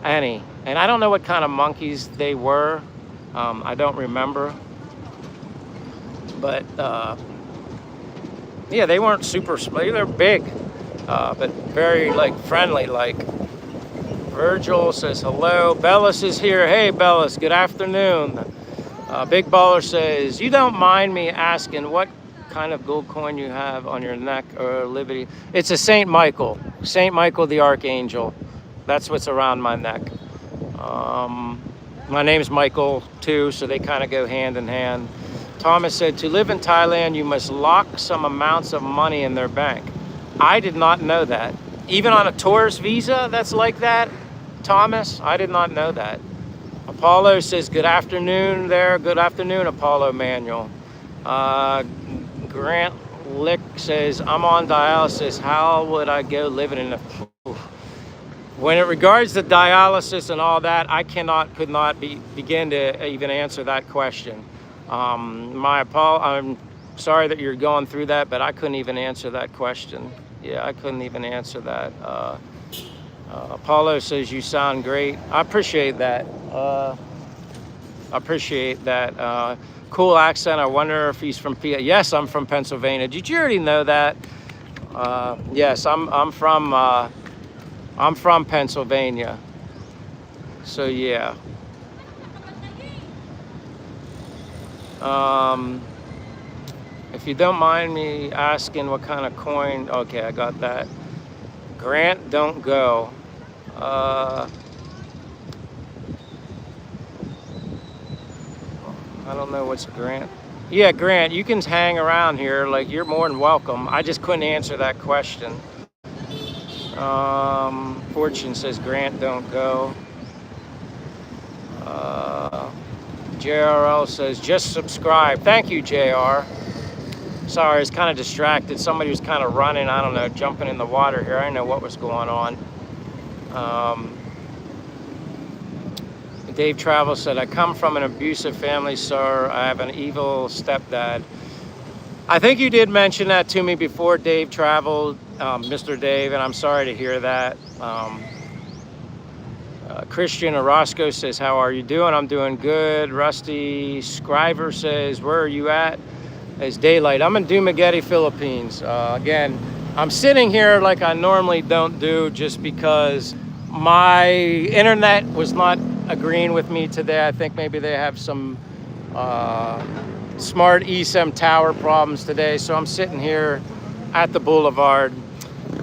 any. And I don't know what kind of monkeys they were. I don't remember. But yeah, they weren't super, they're big, but very friendly. Virgil says hello. Bellis is here. Hey, Bellis, good afternoon. Big Baller says, you don't mind me asking what kind of gold coin you have on your neck or Liberty? It's a St. Michael the Archangel. That's what's around my neck. My name's Michael too, so they kind of go hand in hand. Thomas said, to live in Thailand, you must lock some amounts of money in their bank. I did not know that. Even on a tourist visa, that's like that, Thomas? I did not know that. Apollo says, good afternoon there. Good afternoon, Apollo Manuel. Grant Lick says, I'm on dialysis. How would I go living in a... When it regards to dialysis and all that, I could not begin to even answer that question. I'm sorry that you're going through that, but I couldn't even answer that question. Yeah, I couldn't even answer that. Apollo says, you sound great. I appreciate that. Cool accent. I wonder if he's from PA. Yes, I'm from Pennsylvania. Did you already know that? Yes, I'm from Pennsylvania. So yeah. If you don't mind me asking what kind of coin, okay, I got that. Grant, don't go. I don't know what's Grant. Yeah, Grant, you can hang around here. Like, you're more than welcome. I just couldn't answer that question. Fortune says Grant, don't go. JRL says just subscribe. Thank you, JR. Sorry, I was kind of distracted. Somebody was kind of running, I don't know, jumping in the water here. I didn't know what was going on. Dave Travel said, I come from an abusive family, sir. I have an evil stepdad. I think you did mention that to me before, Dave Travel, Mr. Dave, and I'm sorry to hear that. Christian Orozco says, how are you doing? I'm doing good. Rusty Scriver says, where are you at? It's daylight. I'm in Dumaguete, Philippines. Again, I'm sitting here like I normally don't do just because my internet was not agreeing with me today. I think maybe they have some smart eSIM tower problems today. So I'm sitting here at the boulevard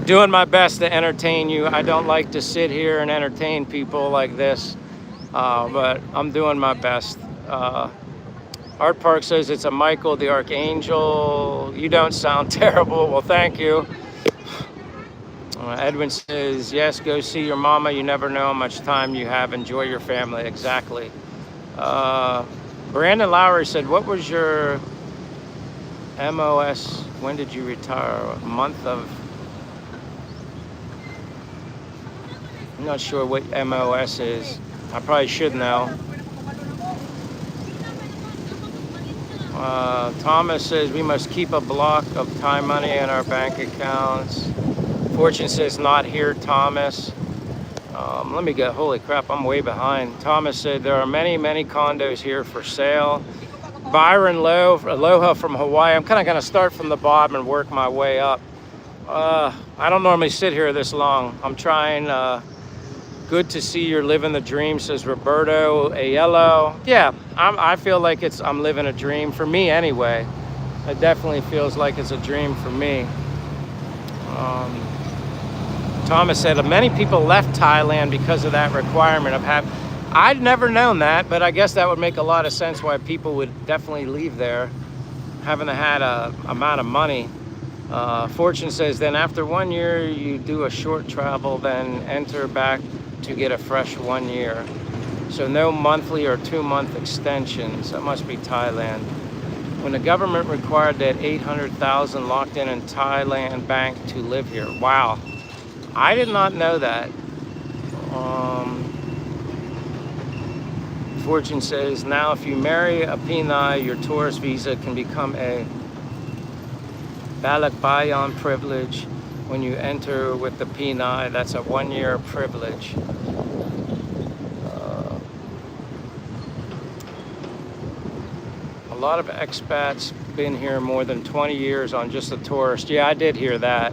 doing my best to entertain you. I don't like to sit here and entertain people like this, but I'm doing my best. Art Park says it's a Michael the Archangel. You don't sound terrible. Well, thank you. Edwin says, yes, go see your mama. You never know how much time you have. Enjoy your family. Exactly. Brandon Lowry said, what was your MOS? When did you retire? A month of... I'm not sure what MOS is. I probably should know. Thomas says we must keep a block of time money in our bank accounts. Fortune says not here, Thomas. Let me get, holy crap, I'm way behind. Thomas said there are many, many condos here for sale. Byron Aloha from Hawaii. I'm kind of going to start from the bottom and work my way up. I don't normally sit here this long. I'm trying. Good to see you're living the dream, says Roberto Aiello. Yeah, I feel like I'm living a dream for me anyway. It definitely feels like it's a dream for me. Thomas said many people left Thailand because of that requirement of I'd never known that, but I guess that would make a lot of sense why people would definitely leave there, having had a amount of money. Fortune says then after 1 year you do a short travel, then enter back to get a fresh 1 year. So no monthly or 2-month extensions. That must be Thailand. When the government required that 800,000 locked in Thailand bank to live here. Wow. I did not know that. Fortune says, now if you marry a Pinay, your tourist visa can become a Balikbayan privilege. When you enter with the Pinay, that's a 1-year privilege. A lot of expats been here more than 20 years on just a tourist. Yeah, I did hear that.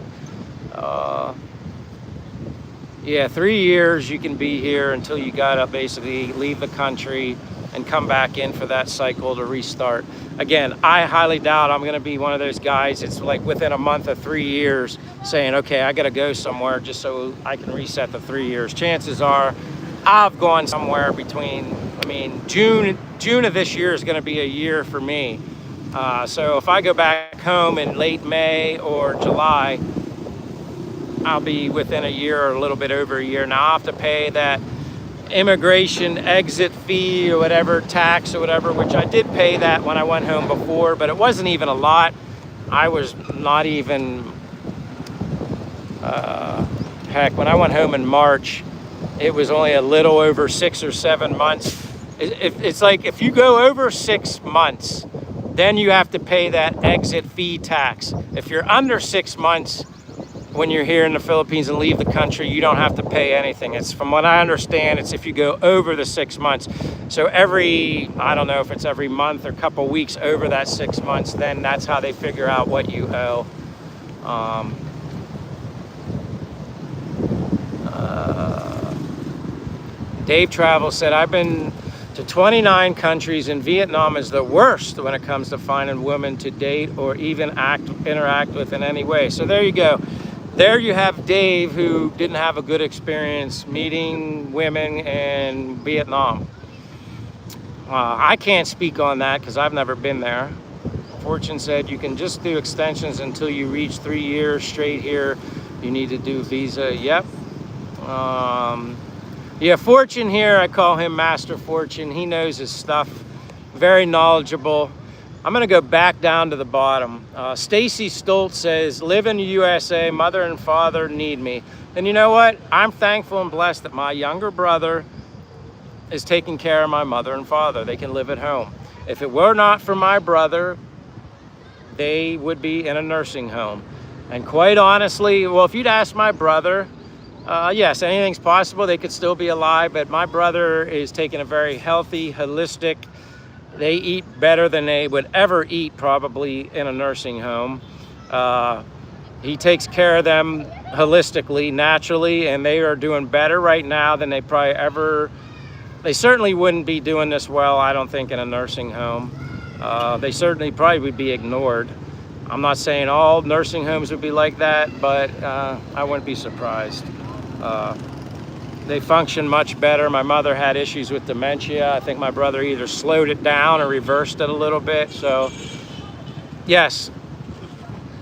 Yeah, 3 years you can be here until you gotta basically leave the country and come back in for that cycle to restart. Again, I highly doubt I'm gonna be one of those guys. It's like within a month of 3 years saying, okay, I gotta go somewhere just so I can reset the 3 years. Chances are I've gone somewhere between, June of this year is gonna be a year for me. So if I go back home in late May or July, I'll be within a year or a little bit over a year. Now I'll have to pay that immigration exit fee or whatever, tax or whatever, which I did pay that when I went home before, but it wasn't even a lot. I was not even, heck, when I went home in March, it was only a little over 6 or 7 months. It's like if you go over 6 months, then you have to pay that exit fee tax. If you're under 6 months, when you're here in the Philippines and leave the country, you don't have to pay anything. It's, from what I understand, it's if you go over the 6 months. So I don't know if it's every month or couple weeks over that 6 months, then that's how they figure out what you owe. Dave Travel said, I've been to 29 countries and Vietnam is the worst when it comes to finding women to date or even interact with in any way. So there you go. there you have Dave, who didn't have a good experience meeting women in Vietnam. I can't speak on that because I've never been there. Fortune said you can just do extensions until you reach 3 years straight here. You need to do visa. Yep. Yeah, Fortune here, I call him Master Fortune. He knows his stuff. Very knowledgeable. I'm gonna go back down to the bottom. Stacy Stoltz says, live in the USA, mother and father need me. And you know what? I'm thankful and blessed that my younger brother is taking care of my mother and father. They can live at home. If it were not for my brother, they would be in a nursing home. And quite honestly, well, if you'd ask my brother, yes, anything's possible. They could still be alive, but my brother is taking a very healthy, holistic. They eat better than they would ever eat probably in a nursing home. He takes care of them holistically, naturally, and they are doing better right now than they probably ever. They certainly wouldn't be doing this well, I don't think, in a nursing home. They certainly probably would be ignored. I'm not saying all nursing homes would be like that, but I wouldn't be surprised. They function much better. My mother had issues with dementia. I think my brother either slowed it down or reversed it a little bit. So, yes,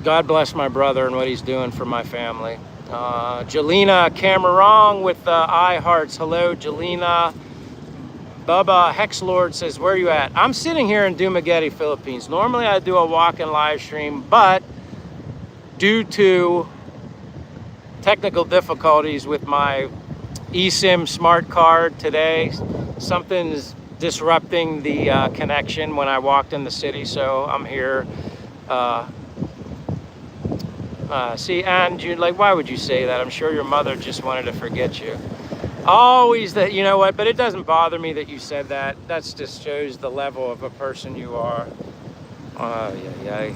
God bless my brother and what he's doing for my family. Jelena Cameron with I Hearts. Hello, Jelena. Bubba Hexlord says, where are you at? I'm sitting here in Dumaguete, Philippines. Normally I do a walk-in live stream, but due to technical difficulties with my eSIM smart card today, something's disrupting the connection when I walked in the city, so I'm here. See, and you're like, why would you say that? I'm sure your mother just wanted to forget you. Always that, you know what, but it doesn't bother me that you said that. That just shows the level of a person you are. Yeah.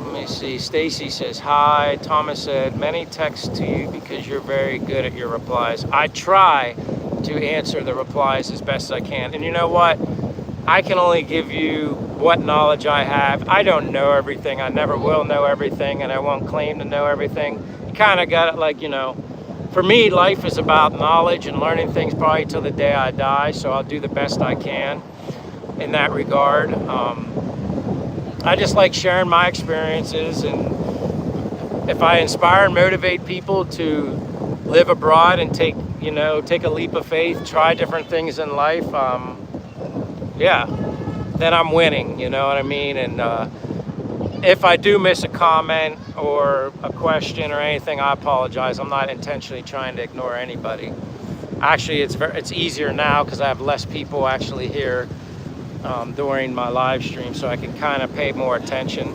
Let me see. Stacy says, hi. Thomas said, many texts to you because you're very good at your replies. I try to answer the replies as best I can. And you know what? I can only give you what knowledge I have. I don't know everything. I never will know everything, and I won't claim to know everything. You kind of got it, like, you know, for me, life is about knowledge and learning things probably till the day I die, so I'll do the best I can in that regard. I just like sharing my experiences, and if I inspire and motivate people to live abroad and take a leap of faith, try different things in life, yeah, then I'm winning, you know what I mean? And if I do miss a comment or a question or anything, I apologize. I'm not intentionally trying to ignore anybody. Actually, it's easier now because I have less people actually here during my live stream, so I can kind of pay more attention.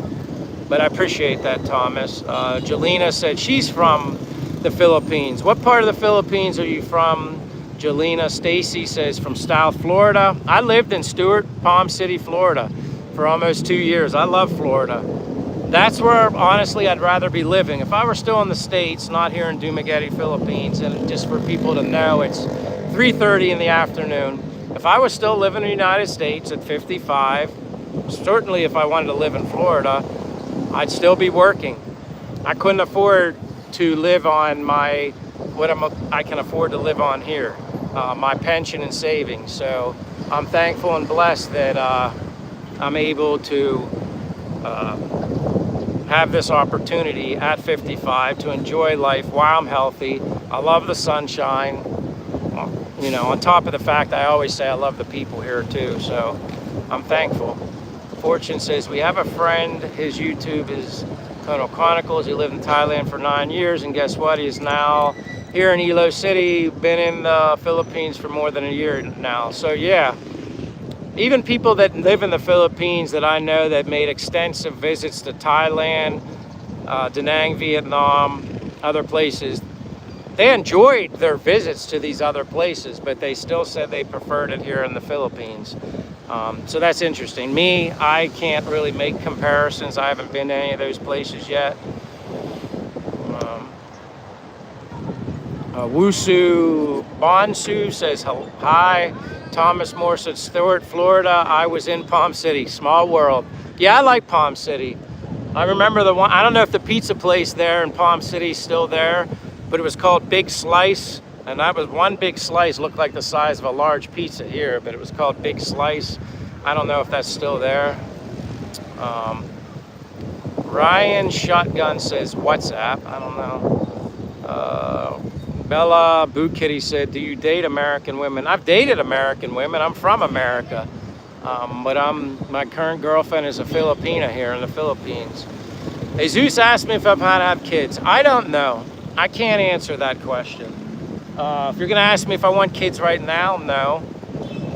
But I appreciate that, Thomas. Jelena said she's from the Philippines. What part of the Philippines are you from, Jelena? Stacy says from South Florida. I lived in Stewart, Palm City, Florida for almost 2 years. I love Florida. That's where, honestly, I'd rather be living. If I were still in the States, not here in Dumaguete, Philippines, and just for people to know, it's 3:30 in the afternoon. If I was still living in the United States at 55, certainly if I wanted to live in Florida, I'd still be working. I couldn't afford to live on I can afford to live on here, my pension and savings. So I'm thankful and blessed that I'm able to have this opportunity at 55 to enjoy life while I'm healthy. I love the sunshine, you know, on top of the fact I always say I love the people here too, so I'm thankful. Fortune says, we have a friend, his YouTube is Kono Chronicles. He lived in Thailand for 9 years, and guess what? He's now here in Ilo City, been in the Philippines for more than a year now. So yeah, even people that live in the Philippines that I know that made extensive visits to Thailand, Da Nang, Vietnam, other places, they enjoyed their visits to these other places, but they still said they preferred it here in the Philippines. So that's interesting. Me, I can't really make comparisons. I haven't been to any of those places yet. Wusu Bonsu says hi. Thomas Moore said, Stuart, Florida. I was in Palm City. Small world. Yeah, I like Palm City. I remember the one, I don't know if the pizza place there in Palm City is still there, but it was called Big Slice. And that was one big slice, looked like the size of a large pizza here, but it was called Big Slice. I don't know if that's still there. Ryan Shotgun says, WhatsApp. I don't know. Bella Boo Kitty said, do you date American women? I've dated American women. I'm from America. But my current girlfriend is a Filipina here in the Philippines. Jesus asked me if I've had to have kids. I don't know. I can't answer that question. If you're gonna ask me if I want kids right now, no.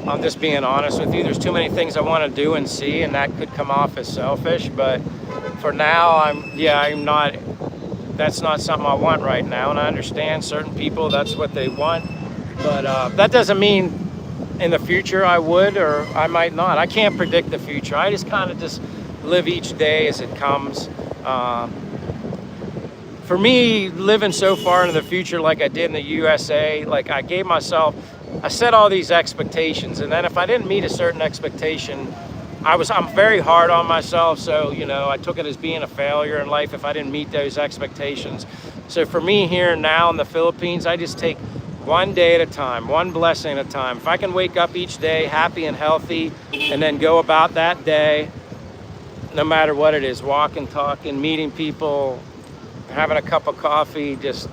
I'm just being honest with you. There's too many things I want to do and see, and that could come off as selfish. But for now, I'm not. That's not something I want right now, and I understand certain people that's what they want. But that doesn't mean in the future I would or I might not. I can't predict the future. I just kind of just live each day as it comes. For me, living so far into the future like I did in the USA, like I set all these expectations, and then if I didn't meet a certain expectation, I'm very hard on myself, so I took it as being a failure in life if I didn't meet those expectations. So for me here now in the Philippines, I just take one day at a time, one blessing at a time. If I can wake up each day happy and healthy and then go about that day, no matter what it is, walking, talking, meeting people, having a cup of coffee, just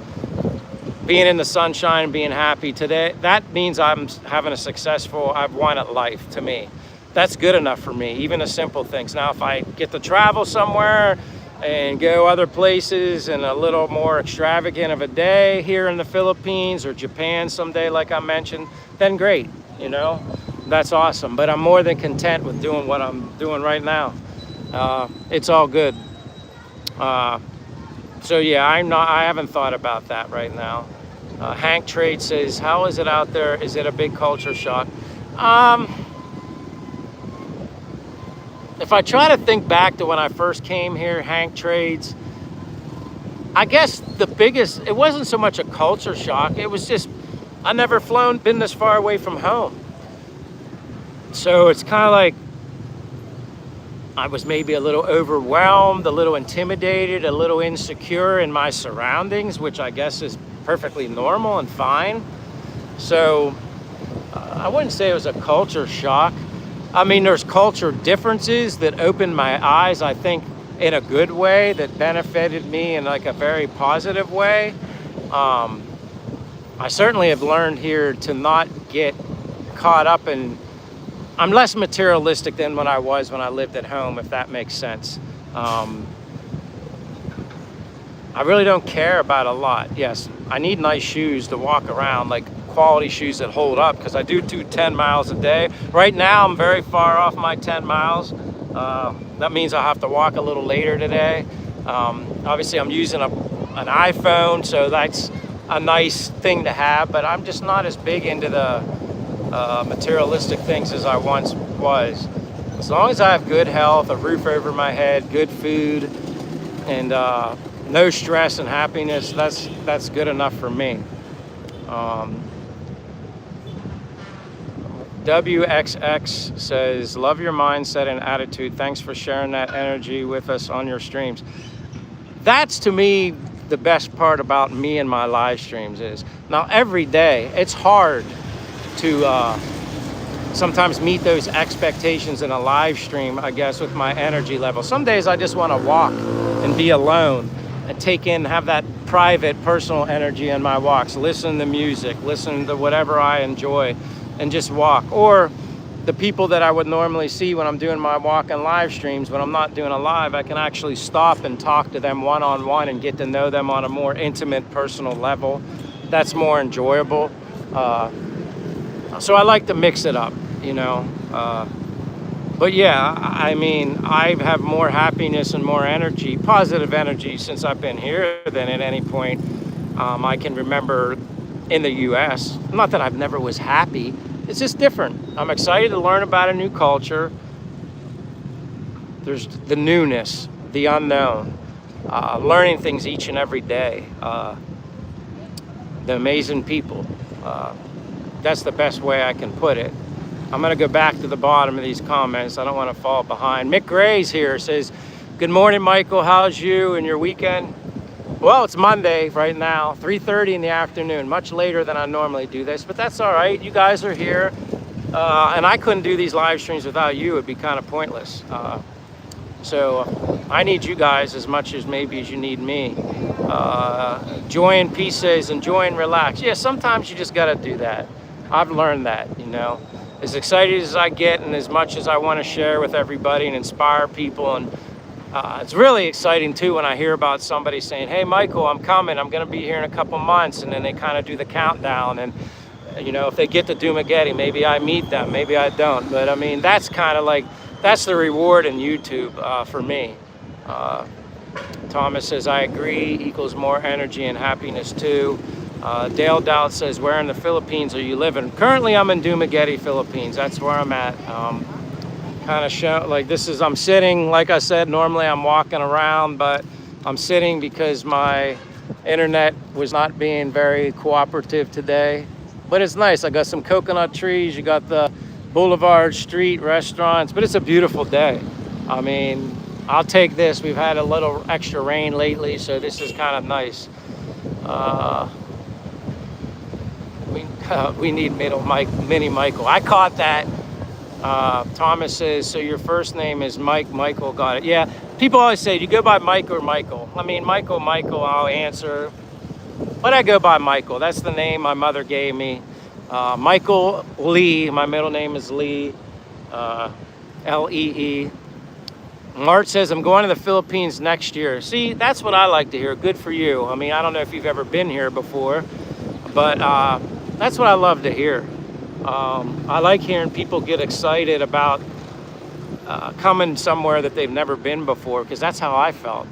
being in the sunshine, being happy today, that means I'm having I've won at life to me. That's good enough for me, even the simple things. Now, if I get to travel somewhere and go other places and a little more extravagant of a day here in the Philippines or Japan someday, like I mentioned, then great, that's awesome. But I'm more than content with doing what I'm doing right now. It's all good. So yeah, I haven't thought about that right now. Hank Trade says, how is it out there? Is it a big culture shock? If I try to think back to when I first came here, Hank Trades, I guess it wasn't so much a culture shock. It was just, I never been this far away from home. So it's kind of like, I was maybe a little overwhelmed, a little intimidated, a little insecure in my surroundings, which I guess is perfectly normal and fine. So I wouldn't say it was a culture shock. I mean, there's culture differences that opened my eyes, I think, in a good way, that benefited me in like a very positive way. I certainly have learned here to not get caught up in, I'm less materialistic than when I lived at home, if that makes sense. I really don't care about a lot. Yes, I need nice shoes to walk around, like quality shoes that hold up, because I do 10 miles a day. Right now, I'm very far off my 10 miles. That means I'll have to walk a little later today. Obviously, I'm using an iPhone, so that's a nice thing to have, but I'm just not as big into the materialistic things as I once was. As long as I have good health, a roof over my head, good food, and no stress and happiness, that's good enough for me. WXX says, love your mindset and attitude. Thanks for sharing that energy with us on your streams. That's, to me, the best part about me and my live streams is, now every day, it's hard to sometimes meet those expectations in a live stream, I guess, with my energy level. Some days I just want to walk and be alone and have that private, personal energy in my walks, listen to music, listen to whatever I enjoy, and just walk. Or the people that I would normally see when I'm doing my walk and live streams, when I'm not doing a live, I can actually stop and talk to them one-on-one and get to know them on a more intimate, personal level. That's more enjoyable. So I like to mix it up, But yeah, I mean, I have more happiness and more energy, positive energy, since I've been here than at any point I can remember in the US. Not that I've never was happy. It's just different. I'm excited to learn about a new culture. There's the newness, the unknown, learning things each and every day. the amazing people. That's the best way I can put it. I'm going to go back to the bottom of these comments. I don't want to fall behind. Mick Gray's here, says, good morning, Michael. How's you and your weekend? Well, it's Monday right now, 3:30 in the afternoon, much later than I normally do this, but that's all right. You guys are here, and I couldn't do these live streams without you. It'd be kind of pointless. So I need you guys as much as maybe as you need me. Joy and peace says, enjoy and relax. Yeah, sometimes you just got to do that. I've learned that, you know. As excited as I get and as much as I want to share with everybody and inspire people, and it's really exciting too when I hear about somebody saying, hey Michael, I'm coming, I'm going to be here in a couple months, and then they kind of do the countdown, and you know, if they get to Dumagetti, maybe I meet them, maybe I don't, but I mean, that's kind of like, that's the reward in YouTube for me. Thomas says, I agree, equals more energy and happiness too. Dale Doubt says, where in the Philippines are you living? Currently, I'm in Dumagetti, Philippines. That's where I'm at. Kind of show, like this is, I'm sitting, like I said, normally I'm walking around, but I'm sitting because my internet was not being very cooperative today. But it's nice. I got some coconut trees. You got the boulevard, street, restaurants, but it's a beautiful day. I mean, I'll take this. We've had a little extra rain lately, so this is kind of nice. We need Mini Michael. I caught that. Thomas says, so your first name is Mike. Michael, got it. Yeah, people always say, do you go by Mike or Michael? I mean, Michael, I'll answer. But I go by Michael. That's the name my mother gave me. Michael Lee. My middle name is Lee. L-E-E. Mart says, I'm going to the Philippines next year. See, that's what I like to hear. Good for you. I mean, I don't know if you've ever been here before, but that's what I love to hear. I like hearing people get excited about coming somewhere that they've never been before, because that's how I felt.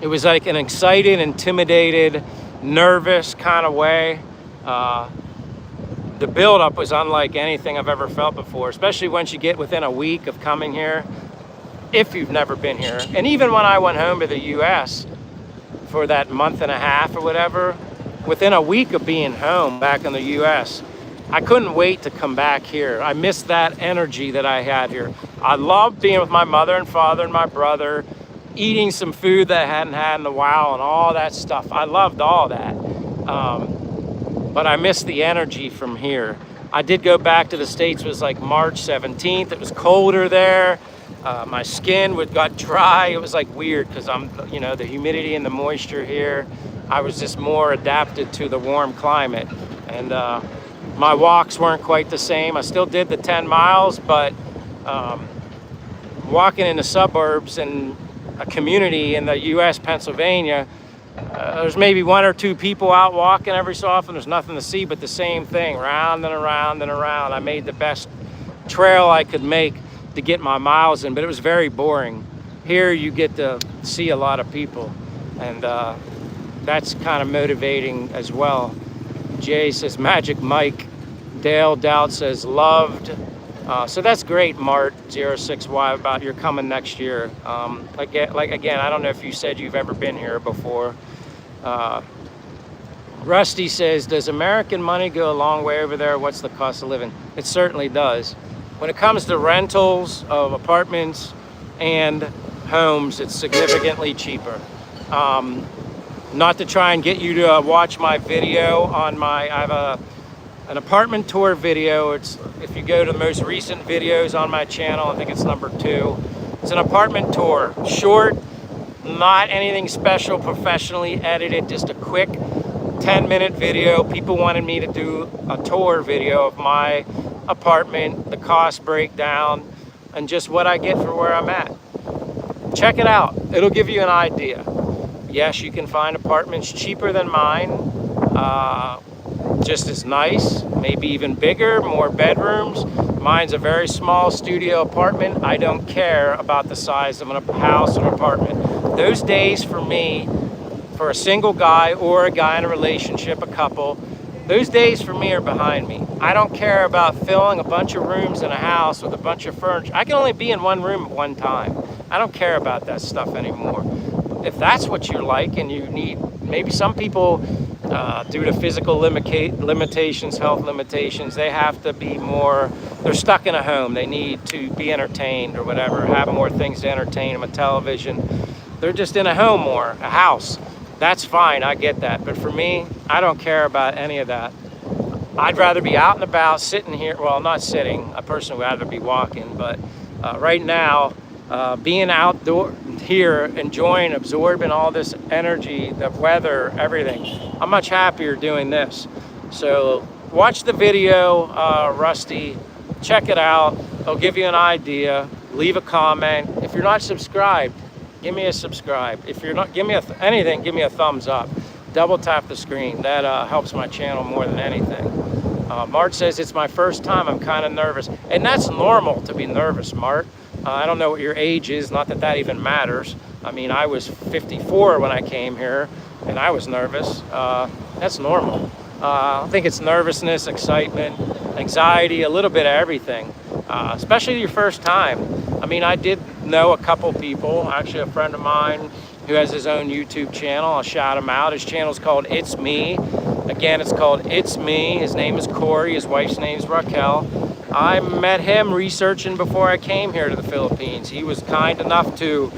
It was like an excited, intimidated, nervous kind of way. The buildup was unlike anything I've ever felt before, especially once you get within a week of coming here, if you've never been here. And even when I went home to the US for that month and a half or whatever, within a week of being home back in the US, I couldn't wait to come back here. I missed that energy that I had here. I loved being with my mother and father and my brother, eating some food that I hadn't had in a while and all that stuff. I loved all that. But I missed the energy from here. I did go back to the States. It was like March 17th. It was colder there. My skin got dry. It was like weird because you know, the humidity and the moisture here. I was just more adapted to the warm climate. And my walks weren't quite the same. I still did the 10 miles, but walking in the suburbs and a community in the US, Pennsylvania, there's maybe one or two people out walking every so often. There's nothing to see but the same thing, round and around and around. I made the best trail I could make to get my miles in, but it was very boring. Here you get to see a lot of people, and that's kind of motivating as well. Jay says, Magic Mike. Dale Doubt says, loved. So that's great, Mart06Y, about your coming next year. Like again, I don't know if you said you've ever been here before. Rusty says, does American money go a long way over there? What's the cost of living? It certainly does. When it comes to rentals of apartments and homes, it's significantly cheaper. Not to try and get you to watch my video on I have an apartment tour video. It's, if you go to the most recent videos on my channel, I think it's number 2. It's an apartment tour, short, not anything special, professionally edited, just a quick 10-minute video. People wanted me to do a tour video of my apartment, the cost breakdown, and just what I get for where I'm at. Check it out. It'll give you an idea. Yes, you can find apartments cheaper than mine, just as nice, maybe even bigger, more bedrooms. Mine's a very small studio apartment. I don't care about the size of a house or apartment. Those days for me, for a single guy or a guy in a relationship, a couple, those days for me are behind me. I don't care about filling a bunch of rooms in a house with a bunch of furniture. I can only be in one room at one time. I don't care about that stuff anymore. If that's what you like and you need, maybe some people due to physical limitations, health limitations, they have to be more, they're stuck in a home. They need to be entertained or whatever, have more things to entertain them, a television. They're just in a home more, a house. That's fine, I get that. But for me, I don't care about any of that. I'd rather be out and about, sitting here, well, not sitting, I personally would rather be walking, but right now, being outdoor here, enjoying, absorbing all this energy, the weather, everything, I'm much happier doing this. So watch the video, Rusty, check it out. It'll give you an idea. Leave a comment. If you're not subscribed, give me a subscribe. If you're not, give me anything, give me a thumbs up. Double tap the screen. That helps my channel more than anything. Mart says, it's my first time, I'm kind of nervous. And that's normal to be nervous, Mart. I don't know what your age is, not that that even matters. I mean, I was 54 when I came here, and I was nervous. That's normal. I think it's nervousness, excitement, anxiety, a little bit of everything, especially your first time. I mean, I did know a couple people, actually a friend of mine who has his own YouTube channel. I'll shout him out. His channel's called It's Me. Again, it's called It's Me. His name is Corey. His wife's name's Raquel. I met him researching before I came here to the Philippines. He was kind enough to,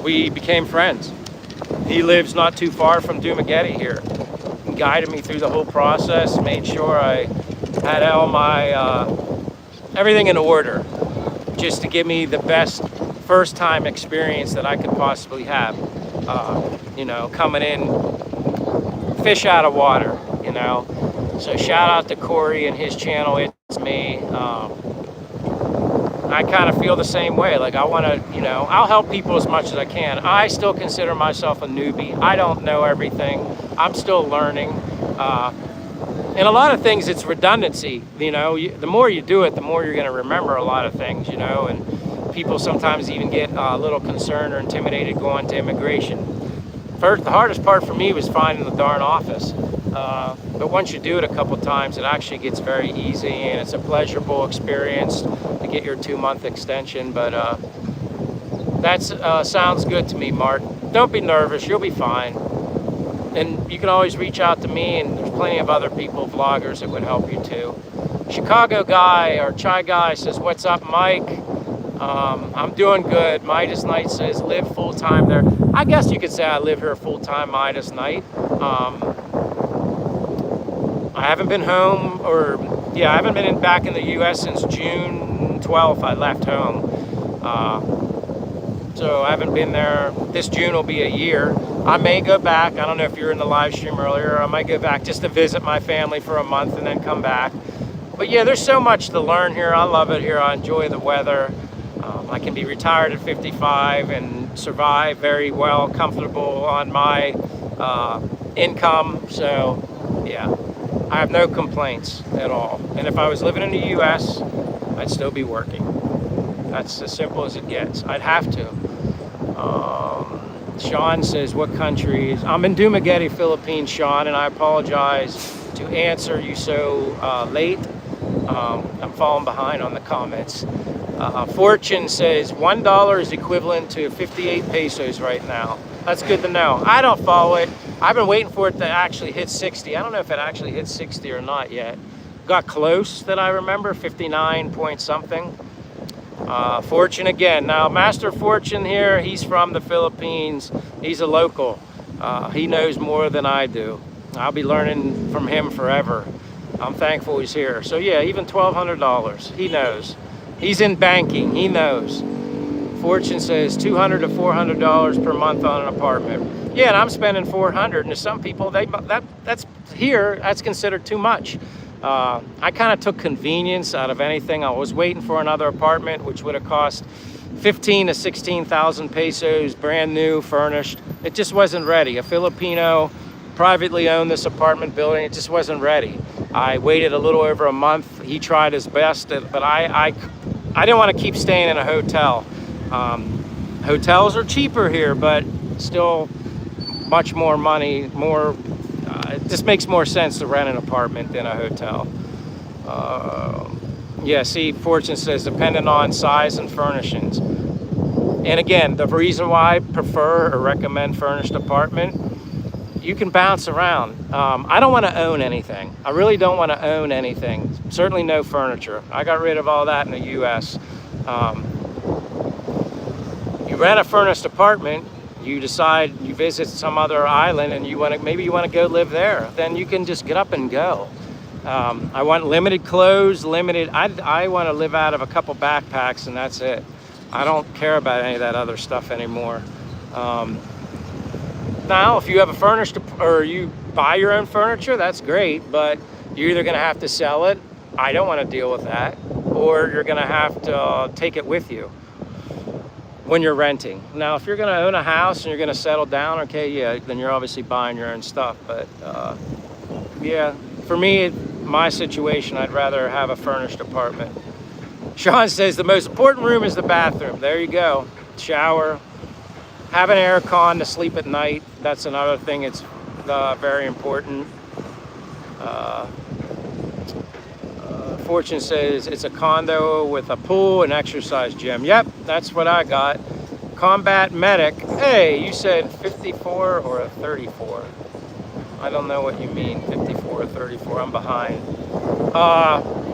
we became friends. He lives not too far from Dumaguete here. He guided me through the whole process, made sure I had all my, everything in order, just to give me the best first time experience that I could possibly have. You know, coming in, fish out of water, you know. So shout out to Corey and his channel, It's Me. I kind of feel the same way. Like I want to, you know, I'll help people as much as I can. I still consider myself a newbie. I don't know everything. I'm still learning. And a lot of things, it's redundancy. You know, the more you do it, the more you're going to remember a lot of things, you know, and people sometimes even get a little concerned or intimidated going to immigration. First, the hardest part for me was finding the darn office. But once you do it a couple times, it actually gets very easy, and it's a pleasurable experience to get your 2-month extension. But that sounds good to me, Mark. Don't be nervous, you'll be fine. And you can always reach out to me, and there's plenty of other people, vloggers, that would help you too. Chicago Guy, or Chai Guy, says, what's up, Mike? I'm doing good. Midas Knight says, live full-time there. I guess you could say I live here full-time, Midas Knight. I haven't been home, I haven't been back in the U.S. since June 12th. I left home. So I haven't been there. This June will be a year. I may go back. I don't know if you were in the live stream earlier. I might go back just to visit my family for a month and then come back. But yeah, there's so much to learn here. I love it here. I enjoy the weather. I can be retired at 55 and survive very well, comfortable on my income. So yeah, I have no complaints at all. And if I was living in the US, I'd still be working. That's as simple as it gets. I'd have to. Sean says, what countries? I'm in Dumaguete, Philippines, Sean, and I apologize to answer you so late. I'm falling behind on the comments. Fortune says $1 is equivalent to 58 pesos right now. That's good to know. I don't follow it. I've been waiting for it to actually hit 60. I don't know if it actually hit 60 or not yet. Got close, that I remember, 59 point something. Fortune again. Now, Master Fortune here, he's from the Philippines. He's a local. He knows more than I do. I'll be learning from him forever. I'm thankful he's here. So yeah, even $1,200, he knows. He's in banking, he knows. Fortune says $200 to $400 per month on an apartment. Yeah, and I'm spending $400, and to some people, that's considered too much. I kind of took convenience out of anything. I was waiting for another apartment, which would have cost 15 to 16,000 pesos, brand new, furnished. It just wasn't ready. A Filipino privately owned this apartment building. It just wasn't ready. I waited a little over a month. He tried his best, but I didn't want to keep staying in a hotel. Hotels are cheaper here, but still much more money, it just makes more sense to rent an apartment than a hotel. Yeah, see, Fortune says, dependent on size and furnishings. And again, the reason why I prefer or recommend furnished apartment, you can bounce around. I don't want to own anything. I really don't want to own anything. Certainly no furniture. I got rid of all that in the U.S. You rent a furnished apartment, you decide you visit some other island and maybe you want to go live there, then you can just get up and go. I want limited clothes, I want to live out of a couple backpacks and that's it. I don't care about any of that other stuff anymore. Now, if you have a furnished, or you buy your own furniture, that's great, but you're either going to have to sell it. I don't want to deal with that. Or you're going to have to take it with you when you're renting. Now, if you're going to own a house and you're going to settle down, okay, yeah, then you're obviously buying your own stuff. But yeah, for me, my situation, I'd rather have a furnished apartment. Sean says the most important room is the bathroom. There you go. Shower. Have an air con to sleep at night. That's another thing. It's very important. Fortune says it's a condo with a pool and exercise gym. Yep, that's what I got. Combat medic. Hey, you said 54 or a 34? I don't know what you mean, 54 or 34. I'm behind.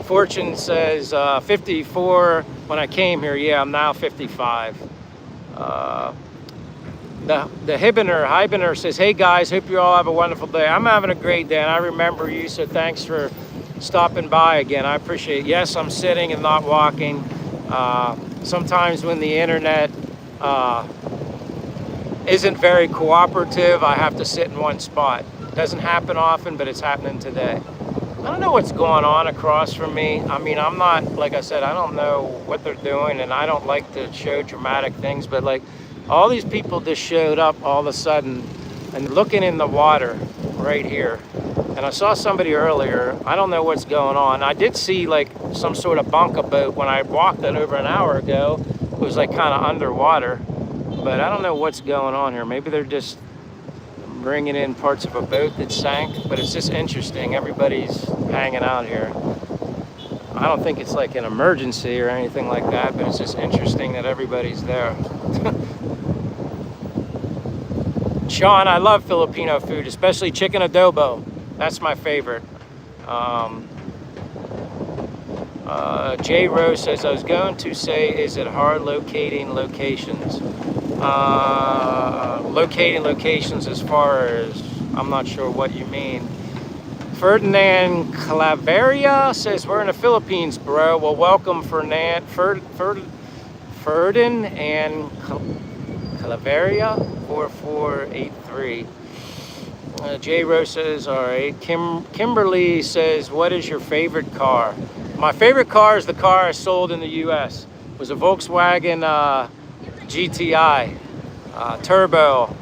Fortune says 54 when I came here. Yeah, I'm now 55. The Hibener says, hey guys, hope you all have a wonderful day. I'm having a great day and I remember you, so thanks for stopping by again. I appreciate it. Yes, I'm sitting and not walking. Sometimes when the internet isn't very cooperative, I have to sit in one spot. It doesn't happen often, but it's happening today. I don't know what's going on across from me. I mean, I'm not, like I said, I don't know what they're doing and I don't like to show dramatic things, but like all these people just showed up all of a sudden and looking in the water right here. And I saw somebody earlier. I don't know what's going on. I did see like some sort of bunker boat when I walked it over an hour ago. It was like kind of underwater, but I don't know what's going on here. Maybe they're just bringing in parts of a boat that sank, but it's just interesting. Everybody's hanging out here. I don't think it's like an emergency or anything like that, but it's just interesting that everybody's there. Sean, I love Filipino food, especially chicken adobo. That's my favorite. Jay Rose says, I was going to say, is it hard locating locations? Locating locations as far as, I'm not sure what you mean. Ferdinand Claveria says, we're in the Philippines, bro. Well, welcome, Ferdinand. Ferdin and Claveria 4483. Jay Rose says, all right. Kimberly says, what is your favorite car? My favorite car is the car I sold in the U.S. It was a Volkswagen GTI, turbo,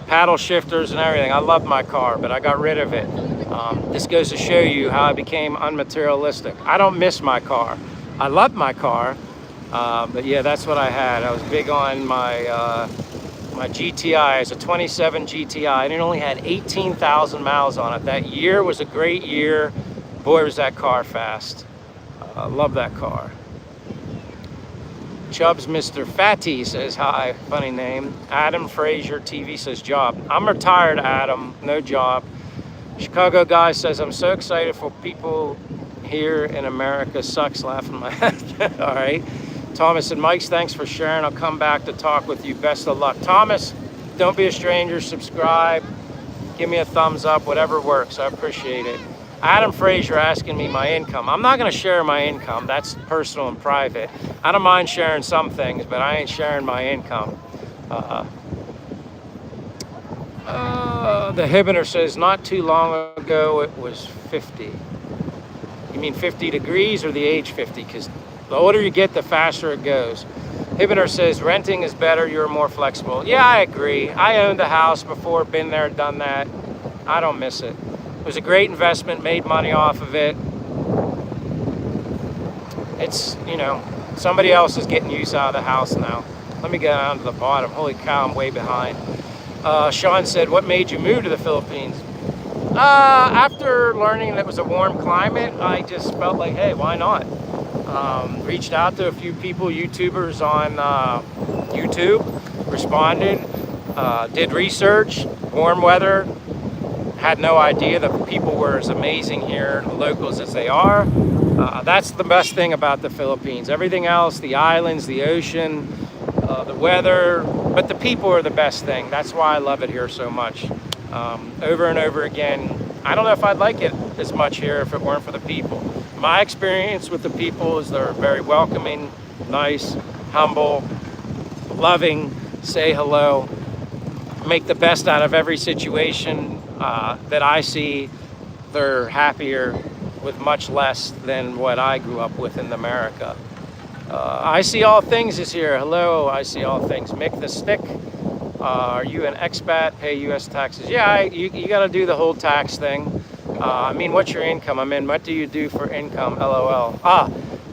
paddle shifters and everything. I love my car, but I got rid of it. This goes to show you how I became unmaterialistic. I don't miss my car. I love my car, but yeah, that's what I had. I was big on my my GTI. It's a 27 GTI, and it only had 18,000 miles on it. That year was a great year. Boy, was that car fast. I love that car. Chubbs Mr. Fatty says hi, funny name. Adam Frazier TV says job. I'm retired, Adam, no job. Chicago guy says, I'm so excited for people here in America. Sucks, laughing my head. All right. Thomas and Mike's, thanks for sharing. I'll come back to talk with you. Best of luck. Thomas, don't be a stranger. Subscribe. Give me a thumbs up, whatever works. I appreciate it. Adam Frazier asking me my income. I'm not going to share my income. That's personal and private. I don't mind sharing some things, but I ain't sharing my income. The Hibener says, not too long ago, it was 50. You mean 50 degrees or the age 50? Because the older you get, the faster it goes. Hibener says, renting is better. You're more flexible. Yeah, I agree. I owned a house before, been there, done that. I don't miss it. It was a great investment, made money off of it. It's, you know, somebody else is getting use out of the house now. Let me go down to the bottom. Holy cow, I'm way behind. Sean said, what made you move to the Philippines? After learning that it was a warm climate, I just felt like, hey, why not? Reached out to a few people, YouTubers on YouTube, responded. Did research, warm weather, had no idea that people were as amazing here, locals as they are. That's the best thing about the Philippines. Everything else, the islands, the ocean, the weather, but the people are the best thing. That's why I love it here so much. Over and over again, I don't know if I'd like it as much here if it weren't for the people. My experience with the people is they're very welcoming, nice, humble, loving, say hello, make the best out of every situation that I see. They're happier with much less than what I grew up with in America. I see all things is here. Hello, I see all things. Mick the Stick. Are you an expat? Pay U.S. taxes? Yeah, you got to do the whole tax thing. I mean, what's your income? I mean, what do you do for income? LOL.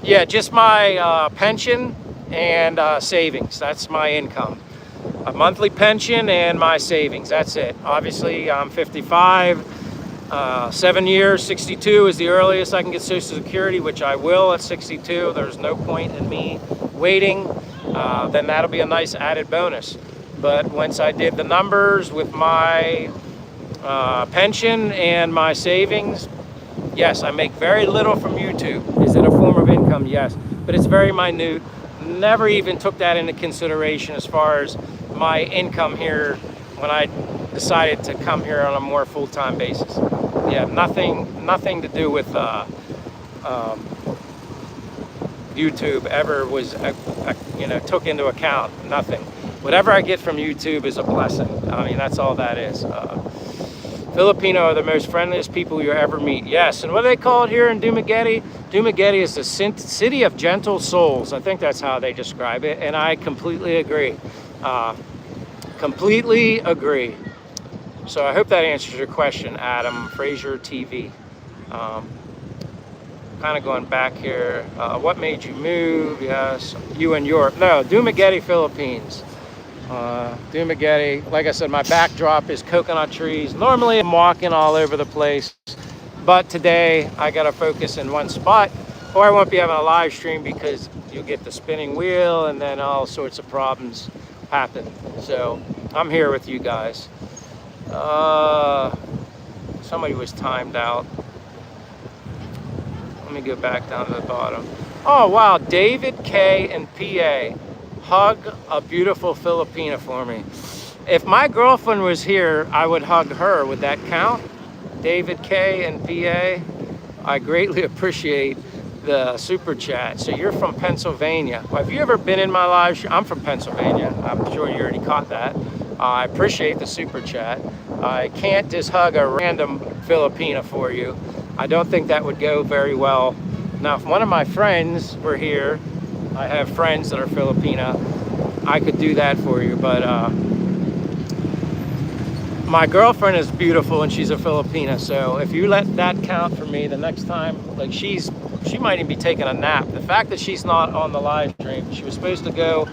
Yeah, just my pension and savings. That's my income. A monthly pension and my savings. That's it. Obviously, I'm 55. 7 years, 62 is the earliest I can get Social Security, which I will at 62. There's no point in me waiting. Then that'll be a nice added bonus. But once I did the numbers with my pension and my savings, yes, I make very little from YouTube. Is it a form of income? Yes, but it's very minute. Never even took that into consideration as far as my income here when I decided to come here on a more full-time basis. Yeah, nothing to do with YouTube ever was, took into account. Nothing. Whatever I get from YouTube is a blessing. I mean, that's all that is. Filipino are the most friendliest people you ever meet. Yes, and what do they call it here in Dumaguete? Dumaguete is the city of gentle souls. I think that's how they describe it, and I completely agree. Completely agree. So I hope that answers your question, Adam Fraser TV. Kind of going back here. What made you move? Yes, you and Europe. No, Dumaguete, Philippines. Dumaguete, like I said, my backdrop is coconut trees. Normally I'm walking all over the place, but today I gotta focus in one spot or I won't be having a live stream because you'll get the spinning wheel and then all sorts of problems happen. So I'm here with you guys. Somebody was timed out. Let me go back down to the bottom. Oh wow, David K and PA. Hug a beautiful Filipina for me. If my girlfriend was here, I would hug her. Would that count? David K and PA, I greatly appreciate the super chat. So you're from Pennsylvania. Well, have you ever been in my live show? I'm from Pennsylvania. I'm sure you already caught that. I appreciate the super chat. I can't just hug a random Filipina for you. I don't think that would go very well. Now, if one of my friends were here, I have friends that are Filipina, I could do that for you, but my girlfriend is beautiful and she's a Filipina, so if you let that count for me the next time, like she might even be taking a nap. The fact that she's not on the live stream, she was supposed to go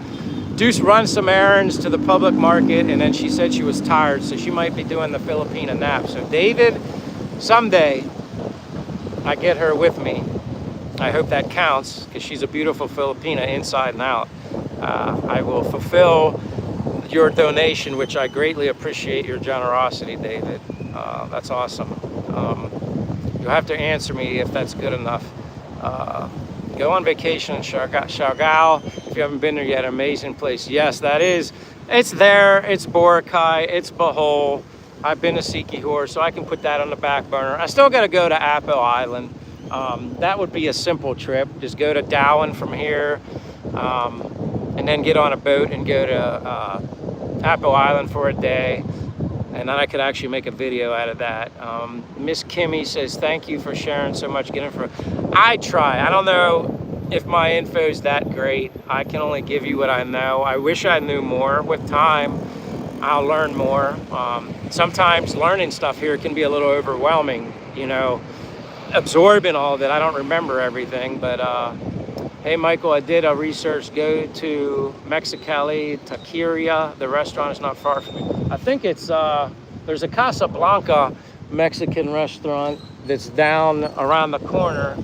run some errands to the public market, and then she said she was tired, so she might be doing the Filipina nap. So David, someday I get her with me. I hope that counts because she's a beautiful Filipina inside and out. I will fulfill your donation, which I greatly appreciate your generosity, David. That's awesome. You'll have to answer me if that's good enough. Go on vacation in Siargao. If you haven't been there yet, amazing place. Yes, that is. It's there. It's Boracay. It's Bohol. I've been to Siquijor, so I can put that on the back burner. I still got to go to Apple Island. That would be a simple trip. Just go to Darwin from here, and then get on a boat and go to Apple Island for a day. And then I could actually make a video out of that. Miss Kimmy says, thank you for sharing so much good info. I try. I don't know if my info is that great. I can only give you what I know. I wish I knew more. With time, I'll learn more. Sometimes learning stuff here can be a little overwhelming, absorbing all of it. I don't remember everything, but hey, Michael, I did a research. Go to Mexicali, Taqueria. The restaurant is not far from me. I think it's, there's a Casablanca Mexican restaurant that's down around the corner.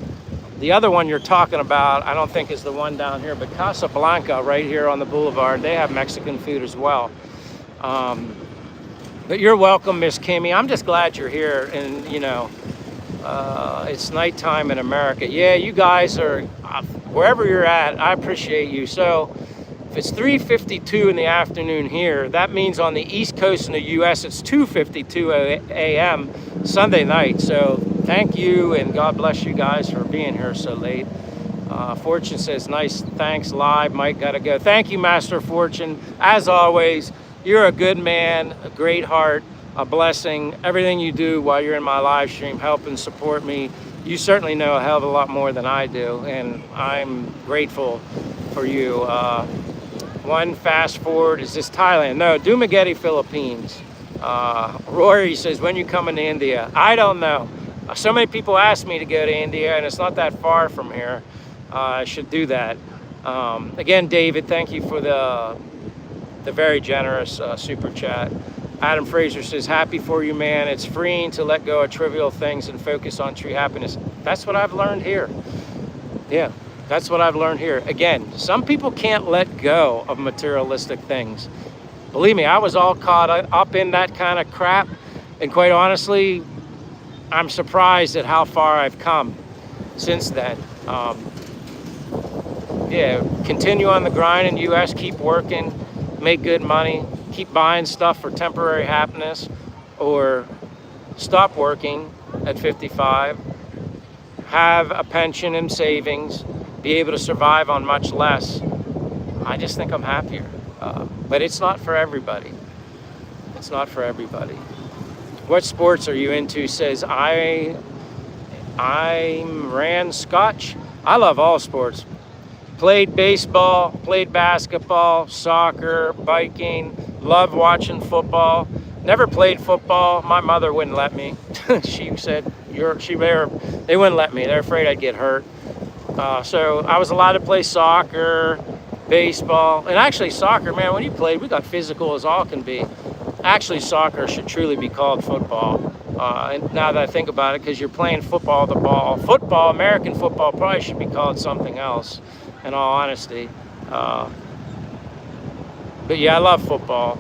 The other one you're talking about, I don't think is the one down here, but Casablanca right here on the boulevard, they have Mexican food as well. But you're welcome, Miss Kimmy. I'm just glad you're here. And, it's nighttime in America. Yeah, you guys are, wherever you're at, I appreciate you. So if it's 3:52 in the afternoon here, that means on the East Coast in the U.S., it's 2:52 a.m. Sunday night. So thank you, and God bless you guys for being here so late. Fortune says, nice, thanks, live. Mike, gotta go. Thank you, Master Fortune. As always, you're a good man, a great heart, a blessing. Everything you do while you're in my live stream, help and support me. You certainly know a hell of a lot more than I do, and I'm grateful for you. One fast forward, is this Thailand? No, Dumaguete, Philippines. Rory says, when you coming to India? I don't know. So many people ask me to go to India, and it's not that far from here. I should do that. Again, David, thank you for the very generous super chat. Adam Fraser says, happy for you, man. It's freeing to let go of trivial things and focus on true happiness. That's what I've learned here. Yeah, that's what I've learned here. Again, some people can't let go of materialistic things. Believe me, I was all caught up in that kind of crap. And quite honestly, I'm surprised at how far I've come since then. Yeah, continue on the grind in the U.S., keep working, make good money, keep buying stuff for temporary happiness, or stop working at 55, have a pension and savings, be able to survive on much less. I just think I'm happier. But it's not for everybody. It's not for everybody. What sports are you into? Says, I ran Scotch. I love all sports. Played baseball, played basketball, soccer, biking, loved watching football. Never played football. My mother wouldn't let me. She said, they wouldn't let me. They're afraid I'd get hurt. So I was allowed to play soccer, baseball, and actually soccer, man, when you played, we got physical as all can be. Actually, soccer should truly be called football. And now that I think about it, because you're playing football, the ball. Football, American football, probably should be called something else, in all honesty. But yeah, I love football,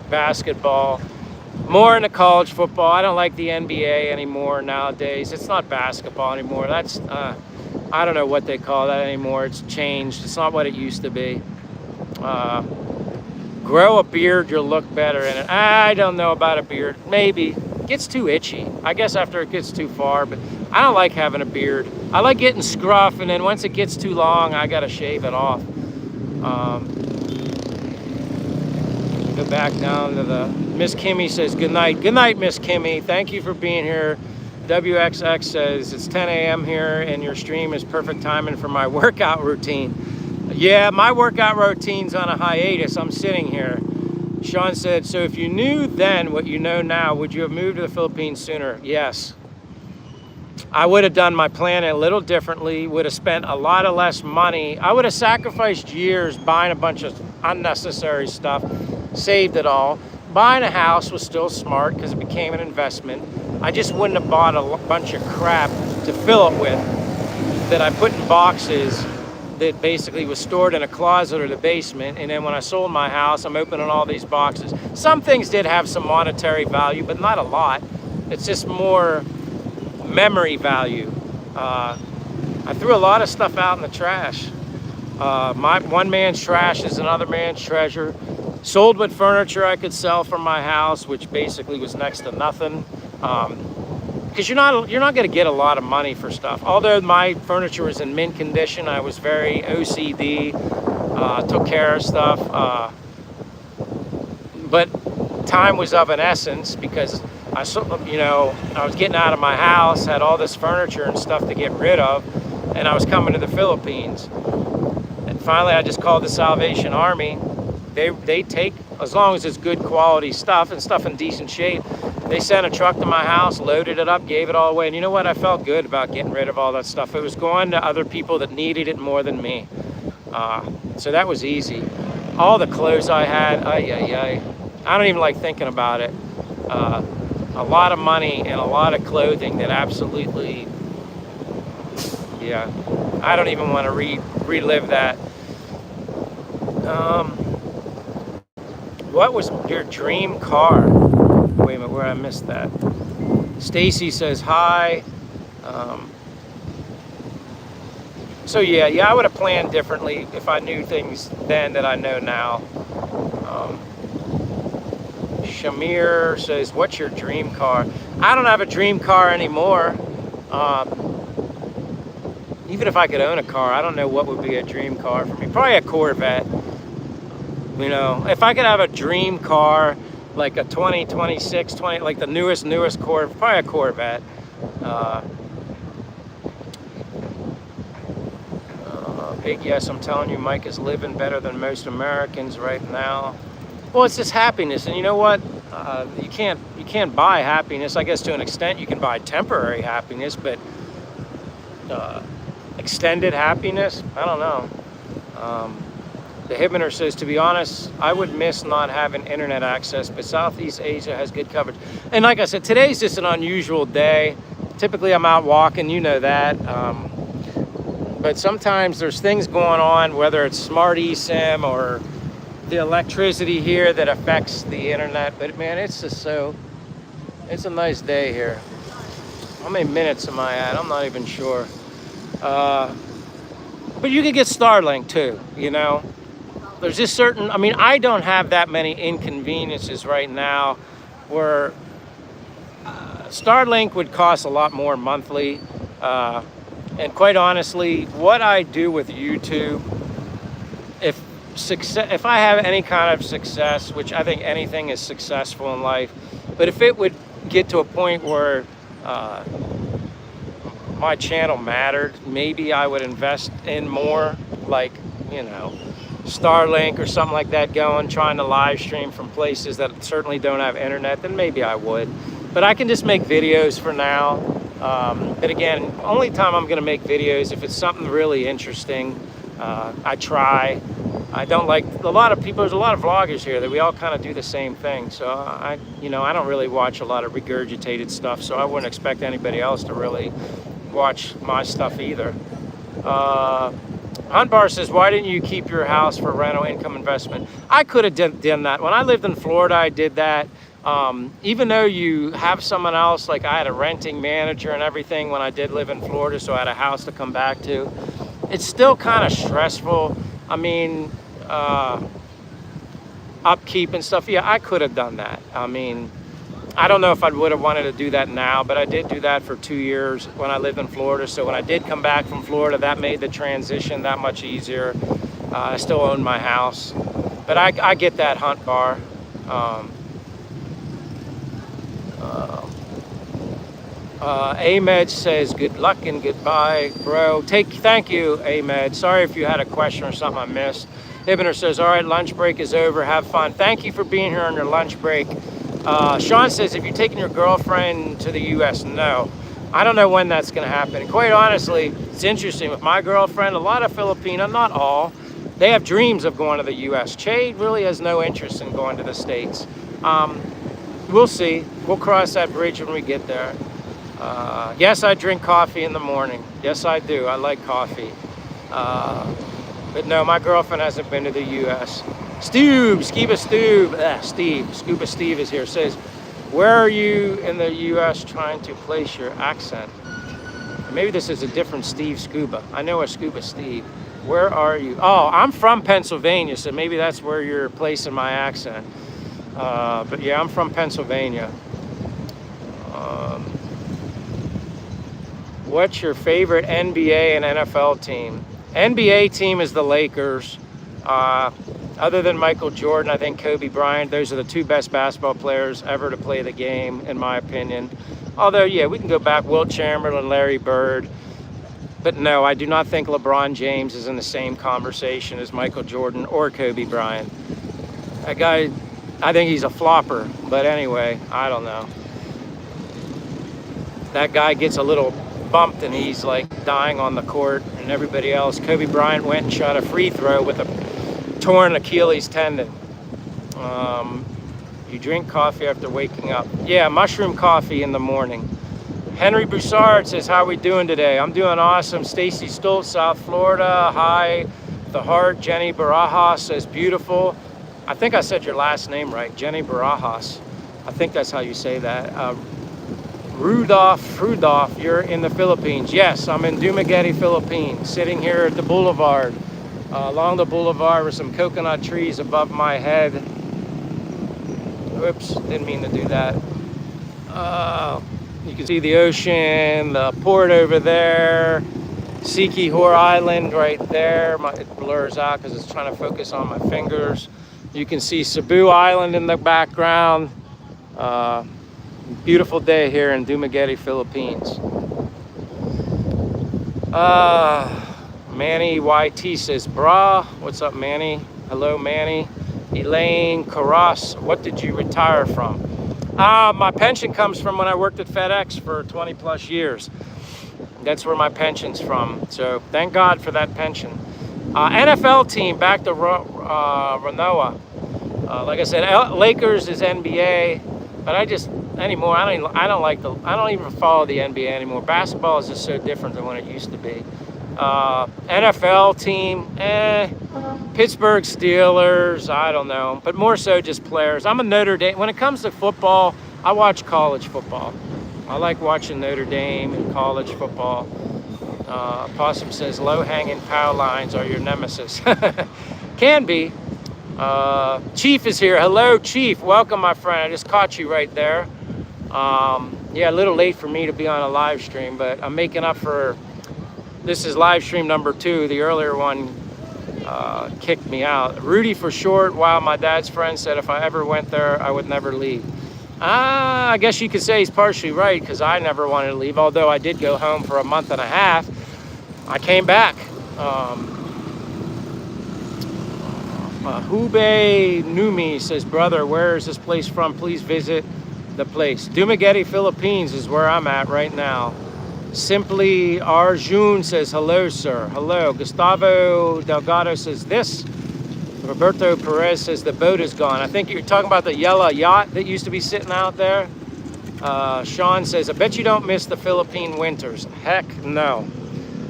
basketball, more into college football. I don't like the NBA anymore nowadays. It's not basketball anymore. That's, I don't know what they call that anymore. It's changed. It's not what it used to be. Grow a beard, you'll look better in it. I don't know about a beard. Maybe. It gets too itchy. I guess after it gets too far, but I don't like having a beard. I like getting scruff, and then once it gets too long, I gotta shave it off. Go back down to the, Miss Kimmy says, good night. Good night, Miss Kimmy. Thank you for being here. WXX says, it's 10 a.m. here, and your stream is perfect timing for my workout routine. Yeah, my workout routine's on a hiatus. I'm sitting here. Sean said, so if you knew then what you know now, would you have moved to the Philippines sooner? Yes. I would have done my plan a little differently, would have spent a lot of less money. I would have sacrificed years buying a bunch of unnecessary stuff, saved it all. Buying a house was still smart because it became an investment. I just wouldn't have bought a bunch of crap to fill it with that I put in boxes that basically was stored in a closet or the basement. And then when I sold my house, I'm opening all these boxes. Some things did have some monetary value, but not a lot. It's just more memory value. I threw a lot of stuff out in the trash. One man's trash is another man's treasure. Sold what furniture I could sell from my house, which basically was next to nothing. Because you're not going to get a lot of money for stuff. Although my furniture was in mint condition, I was very OCD, took care of stuff. But time was of an essence because I was getting out of my house, had all this furniture and stuff to get rid of, and I was coming to the Philippines. And finally, I just called the Salvation Army. They take, as long as it's good quality stuff and stuff in decent shape, they sent a truck to my house, loaded it up, gave it all away. And you know what? I felt good about getting rid of all that stuff. It was going to other people that needed it more than me. So that was easy. All the clothes I had, I don't even like thinking about it. A lot of money and a lot of clothing that absolutely, yeah, I don't even want to relive that. What was your dream car? Wait a minute, where I missed that. Stacy says hi. Um, so yeah, I would have planned differently if I knew things then that I know now. Um, Shamir says, what's your dream car? I don't have a dream car anymore. Even if I could own a car, I don't know what would be a dream car for me. Probably a Corvette. You know, if I could have a dream car, like a 2026, like the newest Corvette, probably a Corvette. Big yes, I'm telling you, Mike is living better than most Americans right now. Well, it's just happiness, and you know what? You can't buy happiness. I guess to an extent you can buy temporary happiness, but extended happiness, I don't know. The Hibner says, to be honest, I would miss not having internet access, but Southeast Asia has good coverage. And like I said, today's just an unusual day. Typically I'm out walking, you know that. But sometimes there's things going on, whether it's smart eSIM or the electricity here that affects the internet. But man, it's just it's a nice day here. How many minutes am I at? I'm not even sure. But you could get Starlink too, you know. There's just certain, I mean, I don't have that many inconveniences right now where Starlink would cost a lot more monthly. And quite honestly, what I do with YouTube, if I have any kind of success, which I think anything is successful in life, but if it would get to a point where my channel mattered, maybe I would invest in more, like, you know, Starlink or something like that going, trying to live stream from places that certainly don't have internet, then maybe I would. But I can just make videos for now. But again, only time I'm going to make videos if it's something really interesting. I try. I don't like a lot of people. There's a lot of vloggers here that we all kind of do the same thing. So I don't really watch a lot of regurgitated stuff. So I wouldn't expect anybody else to really watch my stuff either. Hunt Bar says, why didn't you keep your house for rental income investment? I could have done that. When I lived in Florida, I did that. Even though you have someone else, like I had a renting manager and everything when I did live in Florida, so I had a house to come back to, it's still kind of stressful. I mean, upkeep and stuff. Yeah, I could have done that. I mean, I don't know if I would have wanted to do that now, but I did do that for 2 years when I lived in Florida. So when I did come back from Florida, that made the transition that much easier. I still own my house, but I get that, Hunt Bar. Ahmed says, good luck and goodbye, bro. Thank you, Ahmed. Sorry if you had a question or something I missed. Ibner says, all right, lunch break is over. Have fun. Thank you for being here on your lunch break. Sean says, have you taken your girlfriend to the U.S.? No. I don't know when that's going to happen. And quite honestly, it's interesting. With my girlfriend, a lot of Filipino, not all, they have dreams of going to the U.S. Che really has no interest in going to the States. We'll see. We'll cross that bridge when we get there. Yes, I drink coffee in the morning. Yes, I do. I like coffee. But no, my girlfriend hasn't been to the U.S. Steve, Scuba Steve is here. Says, where are you in the U.S. trying to place your accent? Maybe this is a different Steve Scuba. I know a Scuba Steve. Where are you? Oh, I'm from Pennsylvania, so maybe that's where you're placing my accent. But yeah, I'm from Pennsylvania. What's your favorite NBA and NFL team? NBA team is the Lakers. Other than Michael Jordan, I think Kobe Bryant, those are the two best basketball players ever to play the game, in my opinion. Although, yeah, we can go back, Wilt Chamberlain, Larry Bird. But no, I do not think LeBron James is in the same conversation as Michael Jordan or Kobe Bryant. That guy, I think he's a flopper. But anyway, I don't know. That guy gets a little bumped and he's like dying on the court, and everybody else. Kobe Bryant went and shot a free throw with a torn Achilles tendon. You drink coffee after waking up? Yeah, mushroom coffee in the morning. Henry Broussard says, how are we doing today? I'm doing awesome. Stacy Stoltz, South Florida. Hi. The Heart. Jenny Baraja says, beautiful. I think I said your last name right, Jenny Barajas. I think that's how you say that. Rudolph, you're in the Philippines. Yes, I'm in Dumaguete, Philippines, sitting here at the boulevard, along the boulevard with some coconut trees above my head. Oops, didn't mean to do that. You can see the ocean, the port over there, Sikihor Island right there. It blurs out because it's trying to focus on my fingers. You can see Cebu Island in the background. Beautiful day here in Dumaguete, Philippines. Manny YT says, brah. What's up, Manny? Hello, Manny. Elaine Carras, what did you retire from? My pension comes from when I worked at FedEx for 20 plus years. That's where my pension's from. So thank God for that pension. NFL team, back to Renoa. Like I said, Lakers is NBA, but I don't even follow the NBA anymore. Basketball is just so different than when it used to be. NFL team, Pittsburgh Steelers, I don't know, but more so just players. I'm a Notre Dame. When it comes to football, I watch college football. I like watching Notre Dame and college football. Possum says low-hanging power lines are your nemesis. Can be. Chief is here. Hello, Chief. Welcome, my friend. I just caught you right there. Yeah, a little late for me to be on a live stream, but I'm making up for... This is live stream number 2. The earlier one kicked me out. Rudy for short. Wow, my dad's friend said if I ever went there, I would never leave. I guess you could say he's partially right, because I never wanted to leave, although I did go home for a month and a half. I came back. Hubei Numi says, brother, where is this place from? Please visit the place. Dumaguete, Philippines is where I'm at right now. Simply Arjun says, hello, sir. Hello. Gustavo Delgado says this. Roberto Perez says the boat is gone. I think you're talking about the yellow yacht that used to be sitting out there. Sean says, I bet you don't miss the Philippine winters. Heck no.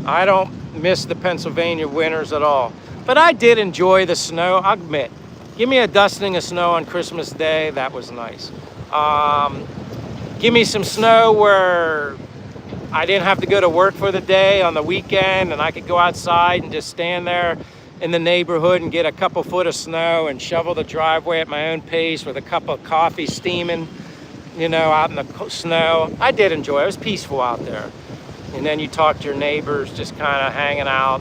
I don't miss the Pennsylvania winters at all. But I did enjoy the snow, I'll admit. Give me a dusting of snow on Christmas Day. That was nice. Give me some snow where I didn't have to go to work for the day on the weekend, and I could go outside and just stand there in the neighborhood and get a couple foot of snow and shovel the driveway at my own pace with a cup of coffee steaming, you know, out in the snow. I did enjoy it. It was peaceful out there. And then you talk to your neighbors, just kind of hanging out.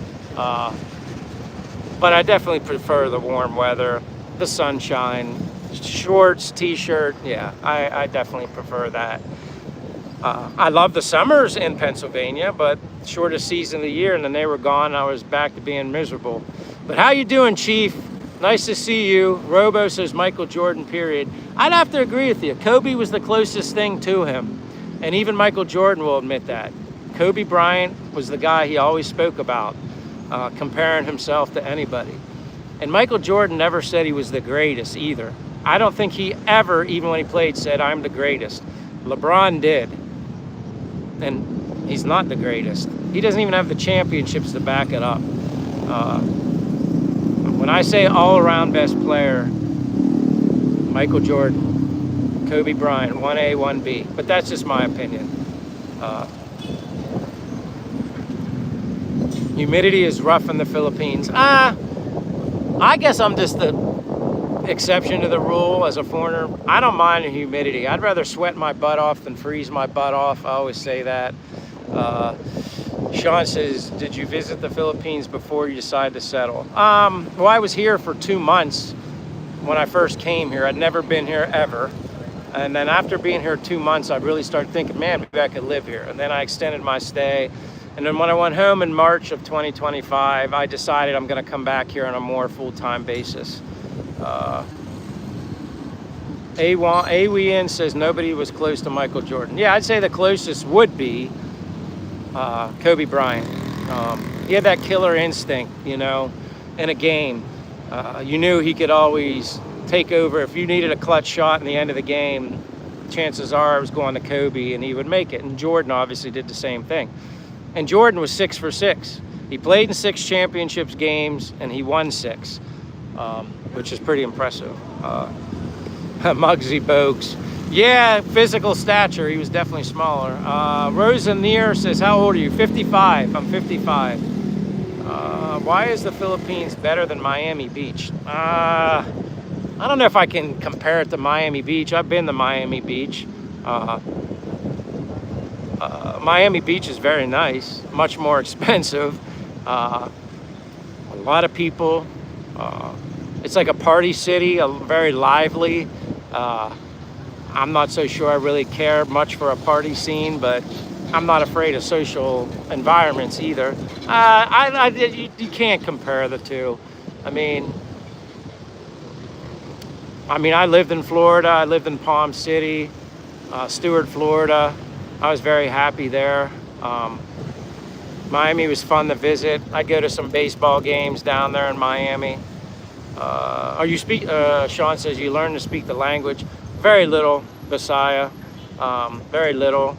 But I definitely prefer the warm weather, the sunshine, shorts, t-shirt. Yeah, I definitely prefer that. I love the summers in Pennsylvania, but shortest season of the year, and then they were gone. I was back to being miserable. But how you doing, Chief? Nice to see you. Robo says Michael Jordan, period. I'd have to agree with you. Kobe was the closest thing to him, and even Michael Jordan will admit that. Kobe Bryant was the guy he always spoke about, comparing himself to anybody. And Michael Jordan never said he was the greatest either. I don't think he ever, even when he played, said, I'm the greatest. LeBron did. And he's not the greatest. He doesn't even have the championships to back it up. When I say all-around best player, Michael Jordan, Kobe Bryant, 1A, 1B. But that's just my opinion. Humidity is rough in the Philippines. I guess I'm just the exception to the rule as a foreigner. I don't mind the humidity. I'd rather sweat my butt off than freeze my butt off. I always say that. Sean says, did you visit the Philippines before you decided to settle? Well, I was here for 2 months when I first came here. I'd never been here ever. And then after being here 2 months, I really started thinking, man, maybe I could live here. And then I extended my stay. And then when I went home in March of 2025, I decided I'm going to come back here on a more full-time basis. Awian says nobody was close to Michael Jordan. Yeah, I'd say the closest would be Kobe Bryant. He had that killer instinct, you know, in a game. You knew he could always take over. If you needed a clutch shot in the end of the game, chances are it was going to Kobe and he would make it. And Jordan obviously did the same thing. And Jordan was 6 for 6. He played in 6 championships games and he won 6. which is pretty impressive. Muggsy Bogues. Yeah, physical stature. He was definitely smaller. Rosa Neer says, how old are you? 55. I'm 55. Why is the Philippines better than Miami Beach? I don't know if I can compare it to Miami Beach. I've been to Miami Beach. Miami Beach is very nice, much more expensive. A lot of people. It's like a party city, very lively. I'm not so sure I really care much for a party scene, but I'm not afraid of social environments either. You can't compare the two. I mean, I lived in Florida. I lived in Palm City, Stewart, Florida. I was very happy there. Miami was fun to visit. I go to some baseball games down there in Miami. Sean says you learn to speak the language. Very little, Bisaya. Very little.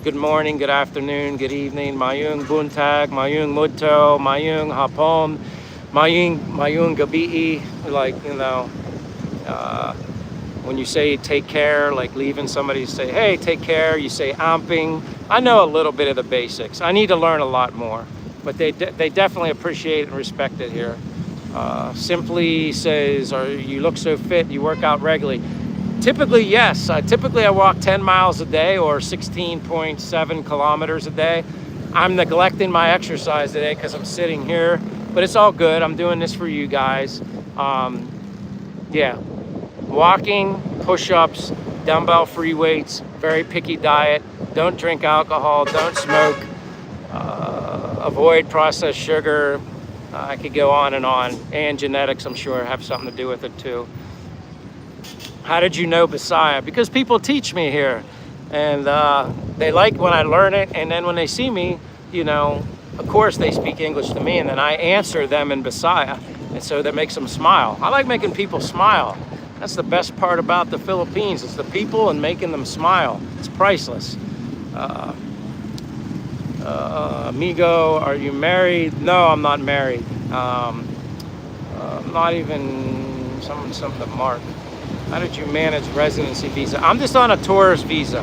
Good morning, good afternoon, good evening. Mayung buntag, mayung mudto, mayung hapon, mayung gabi. Like, when you say take care, like leaving somebody, you say, hey, take care. You say amping. I know a little bit of the basics. I need to learn a lot more, but they definitely appreciate and respect it here. Simply says, you look so fit, you work out regularly. Typically, yes. Typically, I walk 10 miles a day or 16.7 kilometers a day. I'm neglecting my exercise today because I'm sitting here, but it's all good. I'm doing this for you guys. Yeah, walking, push-ups, dumbbell free weights, very picky diet. Don't drink alcohol, don't smoke, avoid processed sugar. I could go on, and genetics, I'm sure, have something to do with it too. How did you know Bisaya? Because people teach me here, and they like when I learn it, and then when they see me, of course they speak English to me, and then I answer them in Bisaya, and so that makes them smile. I like making people smile. That's the best part about the Philippines. It's the people and making them smile. It's priceless. Amigo, are you married? No, I'm not married. Not even something to mark. How did you manage residency visa? I'm just on a tourist visa.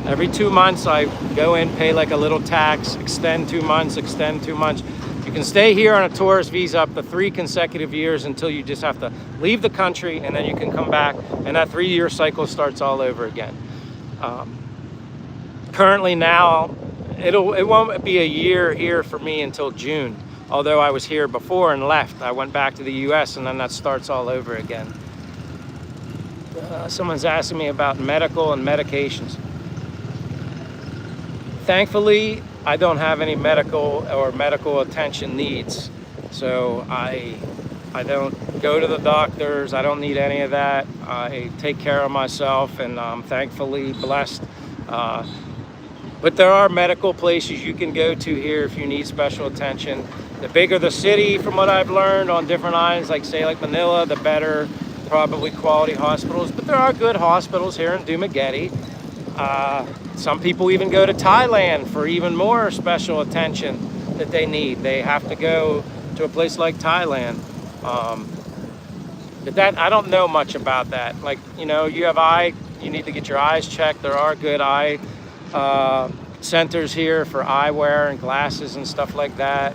Every 2 months I go in, pay like a little tax, extend 2 months, extend 2 months. You can stay here on a tourist visa up to 3 consecutive years until you just have to leave the country, and then you can come back, and that 3-year cycle starts all over again. Currently now, it won't be a year here for me until June. Although I was here before and left. I went back to the US, and then that starts all over again. Someone's asking me about medical and medications. Thankfully, I don't have any medical attention needs. So I don't go to the doctors. I don't need any of that. I take care of myself, and I'm thankfully blessed. But there are medical places you can go to here if you need special attention. The bigger the city, from what I've learned on different islands, like Manila, the better probably quality hospitals. But there are good hospitals here in Dumaguete. Some people even go to Thailand for even more special attention that they need. They have to go to a place like Thailand. But that, I don't know much about that. Like, you have you need to get your eyes checked. There are good eye centers here for eyewear and glasses and stuff like that.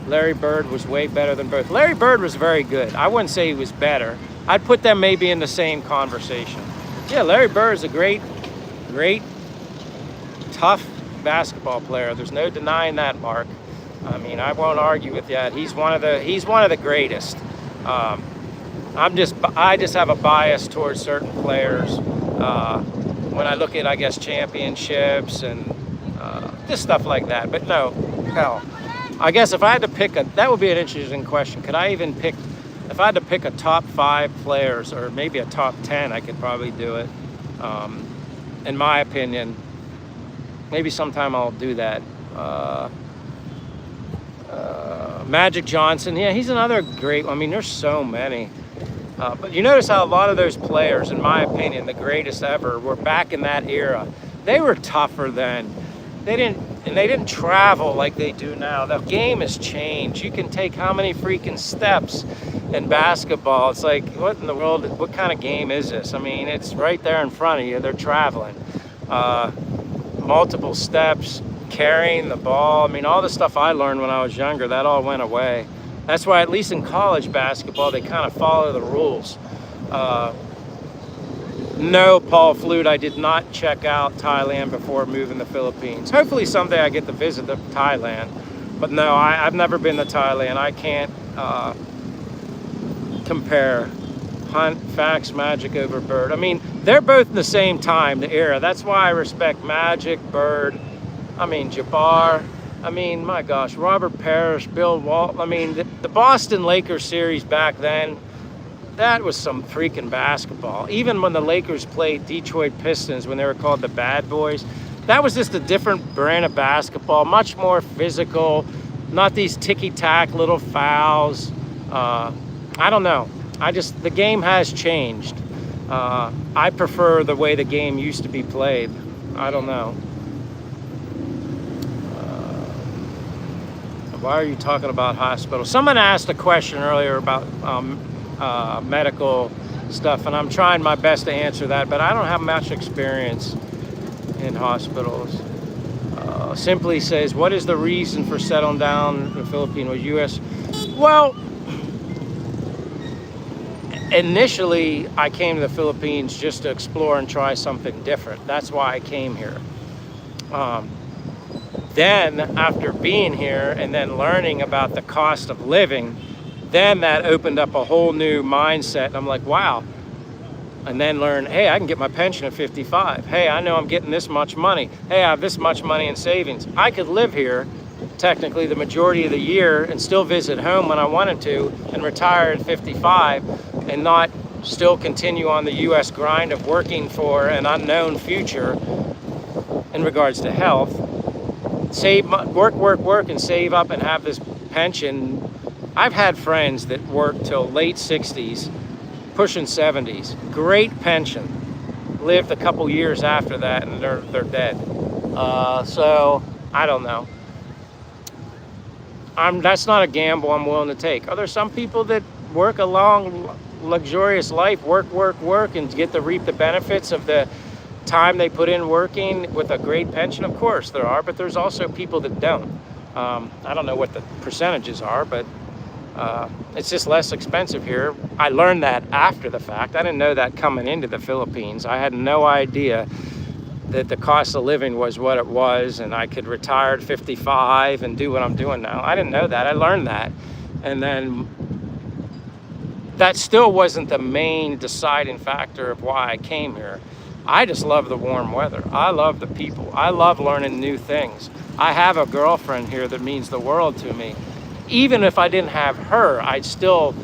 Larry Bird was way better than both. Larry Bird was very good. I wouldn't say he was better. I'd put them maybe in the same conversation. Yeah, Larry Bird is a great, tough basketball player. There's no denying that, Mark. I won't argue with that. He's one of the greatest. I just have a bias towards certain players. When I look at, I guess, championships and just stuff like that. But no, hell. I guess if I had to that would be an interesting question. Could I even pick, if I had to pick a top 5 players, or maybe a top 10, I could probably do it. In my opinion, maybe sometime I'll do that. Magic Johnson, yeah, he's another great, there's so many. But you notice how a lot of those players, in my opinion, the greatest ever, were back in that era. They were tougher then. They didn't, And they didn't travel like they do now. The game has changed. You can take how many freaking steps in basketball. It's like, what in the world, what kind of game is this? I mean, it's right there in front of you. They're traveling. Multiple steps, carrying the ball. I mean, all the stuff I learned when I was younger, that all went away. That's why, at least in college basketball, they kind of follow the rules. No, Paul Flute, I did not check out Thailand before moving to the Philippines. Hopefully someday I get to visit Thailand. But no, I've never been to Thailand. I can't compare Hunt, Fax, Magic over Bird. I mean, they're both in the same time, the era. That's why I respect Magic, Bird, I mean, Jabbar. I mean, my gosh, Robert Parrish, Bill Walton. I mean, the Boston Lakers series back then, that was some freaking basketball. Even when the Lakers played Detroit Pistons, when they were called the Bad Boys, that was just a different brand of basketball, much more physical, not these ticky-tack little fouls. I don't know. The game has changed. I prefer the way the game used to be played. I don't know. Why are you talking about hospitals? Someone asked a question earlier about medical stuff, and I'm trying my best to answer that, but I don't have much experience in hospitals. Simply says, what is the reason for settling down in the Philippines with U.S.? Well, initially, I came to the Philippines just to explore and try something different. That's why I came here. Then, after being here and then learning about the cost of living, then that opened up a whole new mindset. And I'm like, wow. And then learn, hey, I can get my pension at 55. Hey, I know I'm getting this much money. Hey, I have this much money in savings. I could live here technically the majority of the year and still visit home when I wanted to and retire at 55 and not still continue on the U.S. grind of working for an unknown future in regards to health. Work, and save up and have this pension. I've had friends that work till late 60s, pushing 70s. Great pension. Lived a couple years after that and they're dead. So I don't know. That's not a gamble I'm willing to take. Are there some people that work a long, luxurious life, work, and get to reap the benefits of the time they put in working with a great pension? Of course there are, but there's also people that don't. I don't know what the percentages are, but it's just less expensive here. I learned that after the fact. I didn't know that coming into the Philippines. I had no idea that the cost of living was what it was and I could retire at 55 and do what I'm doing now. I didn't know that. I learned that. And then that still wasn't the main deciding factor of why I came here. I just love the warm weather. I love the people. I love learning new things. I have a girlfriend here that means the world to me. Even if I didn't have her, I'd still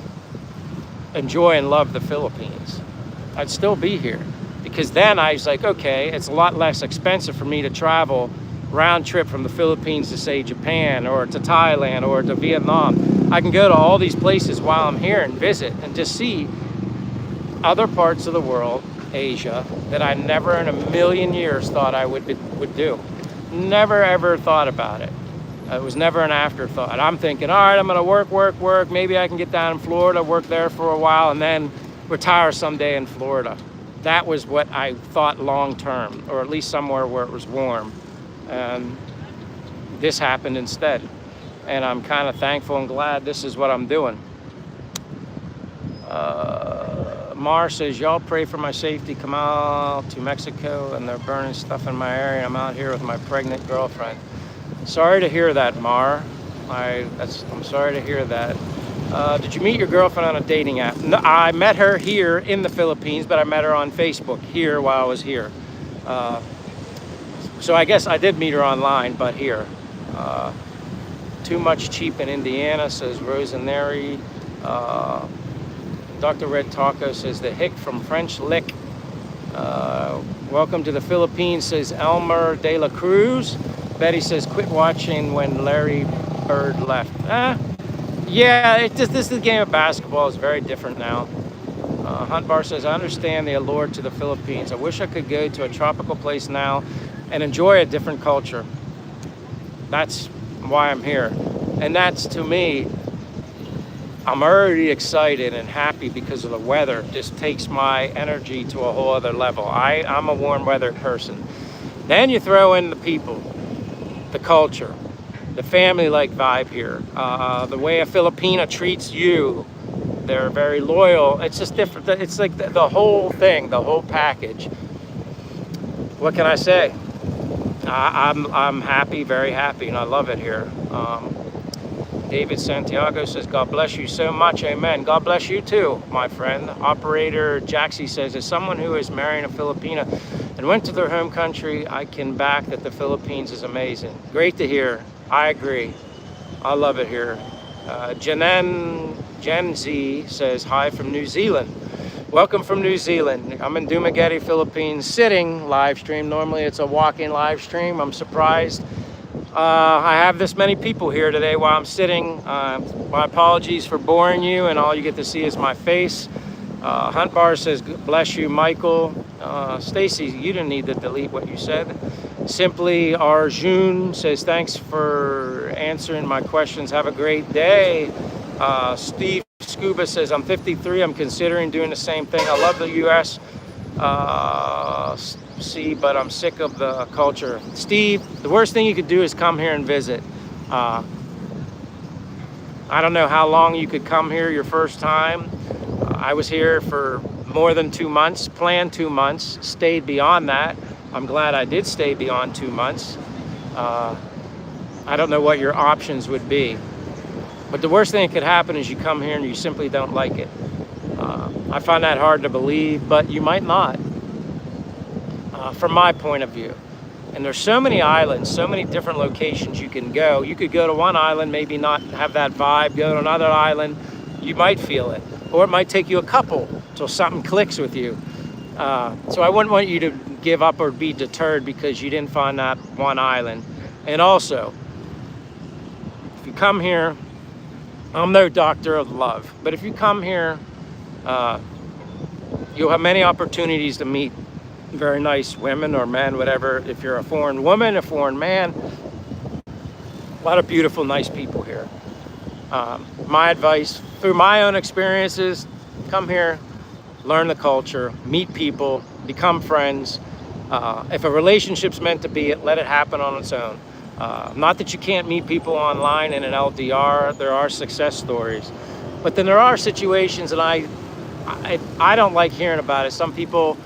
enjoy and love the Philippines. I'd still be here. Because then I was like, okay, it's a lot less expensive for me to travel round trip from the Philippines to, say, Japan or to Thailand or to Vietnam. I can go to all these places while I'm here and visit and just see other parts of the world, Asia, that I never in a million years thought I would do. Never ever thought about it. It was never an afterthought. I'm thinking, all right, I'm gonna work. Maybe I can get down in Florida, work there for a while, and then retire someday in Florida. That was what I thought long term, or at least somewhere where it was warm. And this happened instead. And I'm kind of thankful and glad this is what I'm doing. Mar says, y'all pray for my safety. Come out to Mexico and they're burning stuff in my area. I'm out here with my pregnant girlfriend. Sorry to hear that, Mar. I'm sorry to hear that. Did you meet your girlfriend on a dating app? No, I met her here in the Philippines, but I met her on Facebook here while I was here. So I guess I did meet her online, but here. Too much cheap in Indiana, says Rosanary. Dr. Red Taco says the hick from French Lick. Welcome to the Philippines, says Elmer De La Cruz. Betty says quit watching when Larry Bird left. Yeah, this game of basketball is very different now. Hunt Bar says, I understand the allure to the Philippines. I wish I could go to a tropical place now and enjoy a different culture. That's why I'm here. And that's, to me, I'm already excited and happy because of the weather. It just takes my energy to a whole other level. I'm a warm weather person. Then you throw in the people, the culture, the family-like vibe here, the way a Filipina treats you. They're very loyal. It's just different. It's like the whole thing, the whole package. What can I say? I'm happy, very happy, and I love it here. David Santiago says, God bless you so much. Amen. God bless you too, my friend. Operator Jaxie says, as someone who is marrying a Filipina and went to their home country, I can back that the Philippines is amazing. Great to hear. I agree. I love it here. Gen Z says, hi from New Zealand. Welcome from New Zealand. I'm in Dumaguete, Philippines, sitting live stream. Normally it's a walk-in live stream. I'm surprised I have this many people here today while I'm sitting. My apologies for boring you, and all you get to see is my face. Hunt Bar says, bless you, Michael. Stacy, you didn't need to delete what you said. Simply Arjun says, thanks for answering my questions. Have a great day. Steve Scuba says, I'm 53. I'm considering doing the same thing. I love the U.S. But I'm sick of the culture. Steve, the worst thing you could do is come here and visit. I don't know how long you could come here your first time. I was here for more than 2 months, planned 2 months, stayed beyond that. I'm glad I did stay beyond 2 months. I don't know what your options would be. But the worst thing that could happen is you come here and you simply don't like it. I find that hard to believe, but you might not, from my point of view. And there's so many islands, so many different locations you can go. You could go to one island, maybe not have that vibe, go to another island, you might feel it. Or it might take you a couple till something clicks with you. So I wouldn't want you to give up or be deterred because you didn't find that one island. And also, if you come here, I'm no doctor of love, but if you come here, you'll have many opportunities to meet very nice women or men, whatever. If you're a foreign woman, a foreign man, a lot of beautiful, nice people here. My advice, through my own experiences, come here, learn the culture, meet people, become friends. If a relationship's meant to be, let it happen on its own. Not that you can't meet people online in an LDR, there are success stories. But then there are situations, and I don't like hearing about it. Some people,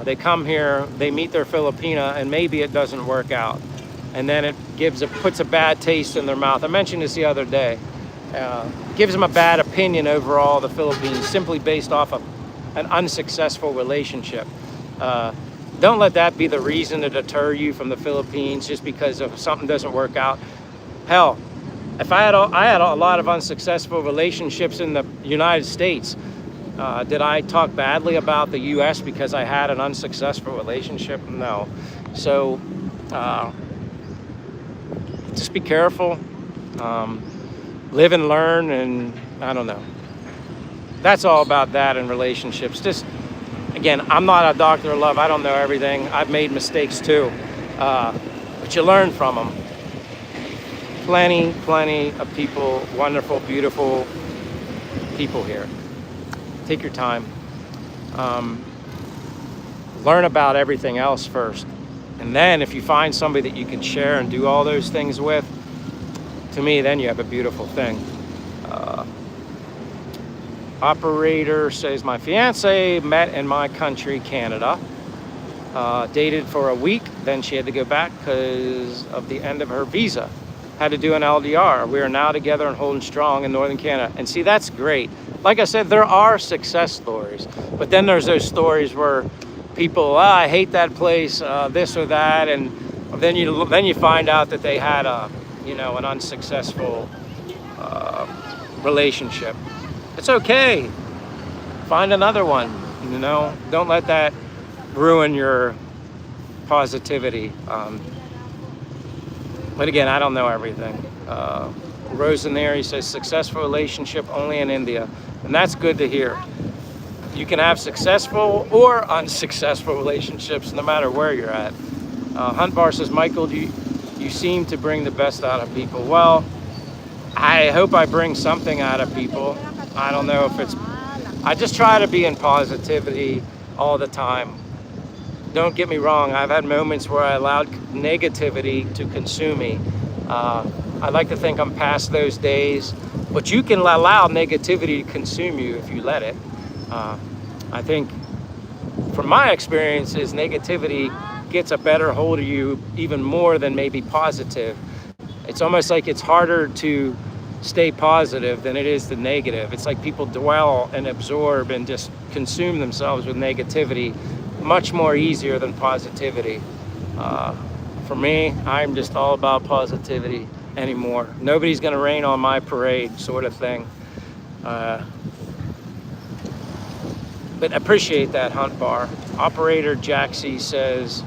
they come here, they meet their Filipina, and maybe it doesn't work out. And then it puts a bad taste in their mouth. I mentioned this the other day. Gives them a bad opinion overall of the Philippines simply based off of an unsuccessful relationship. Don't let that be the reason to deter you from the Philippines just because of something doesn't work out. Hell, if I had a lot of unsuccessful relationships in the United States, did I talk badly about the U.S. because I had an unsuccessful relationship? No. So just be careful, live and learn, and I don't know. That's all about that in relationships. Just, again, I'm not a doctor of love. I don't know everything. I've made mistakes too, but you learn from them. Plenty of people, wonderful, beautiful people here. Take your time. Learn about everything else first. And then if you find somebody that you can share and do all those things with, to me, then you have a beautiful thing. Operator says, my fiance met in my country, Canada. Dated for a week, then she had to go back because of the end of her visa. Had to do an LDR. We are now together and holding strong in Northern Canada. And see, that's great. Like I said, there are success stories, but then there's those stories where people, I hate that place, this or that, and then you find out that they had an unsuccessful relationship. It's okay. Find another one. Don't let that ruin your positivity. But again, I don't know everything. Rosanary says, successful relationship only in India. And that's good to hear. You can have successful or unsuccessful relationships no matter where you're at. Hunt Bar says, Michael, do You seem to bring the best out of people. Well, I hope I bring something out of people. I don't know if it's, I just try to be in positivity all the time. Don't get me wrong, I've had moments where I allowed negativity to consume me. I like to think I'm past those days, but you can allow negativity to consume you if you let it. I think from my experiences, negativity gets a better hold of you even more than maybe positive. It's almost like it's harder to stay positive than it is the negative. It's like people dwell and absorb and just consume themselves with negativity much more easier than positivity. For me, I'm just all about positivity anymore. Nobody's gonna rain on my parade, sort of thing. But appreciate that, Hunt Bar. Operator Jaxie says,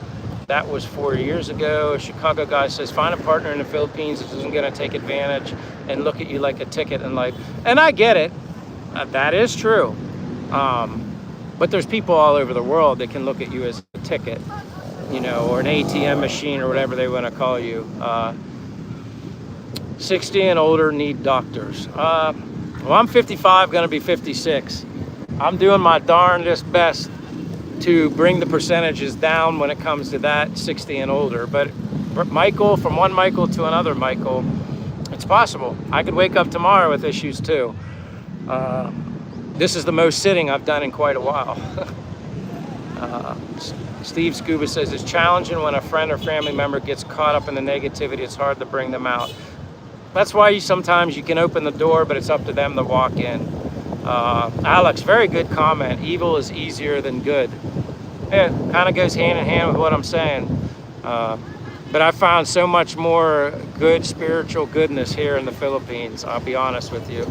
that was 4 years ago. A Chicago guy says, find a partner in the Philippines that isn't gonna take advantage and look at you like a ticket in life. And I get it, that is true. But there's people all over the world that can look at you as a ticket, you know, or an ATM machine or whatever they wanna call you. 60 and older need doctors. Well, I'm 55, gonna be 56. I'm doing my darndest best to bring the percentages down when it comes to that 60 and older. But Michael, from one Michael to another Michael, it's possible. I could wake up tomorrow with issues too. This is the most sitting I've done in quite a while. Steve Scuba says, it's challenging when a friend or family member gets caught up in the negativity. It's hard to bring them out. That's why sometimes you can open the door, but it's up to them to walk in. Alex, very good comment. Evil is easier than good. Yeah, kind of goes hand in hand with what I'm saying. But I found so much more good spiritual goodness here in the Philippines, I'll be honest with you.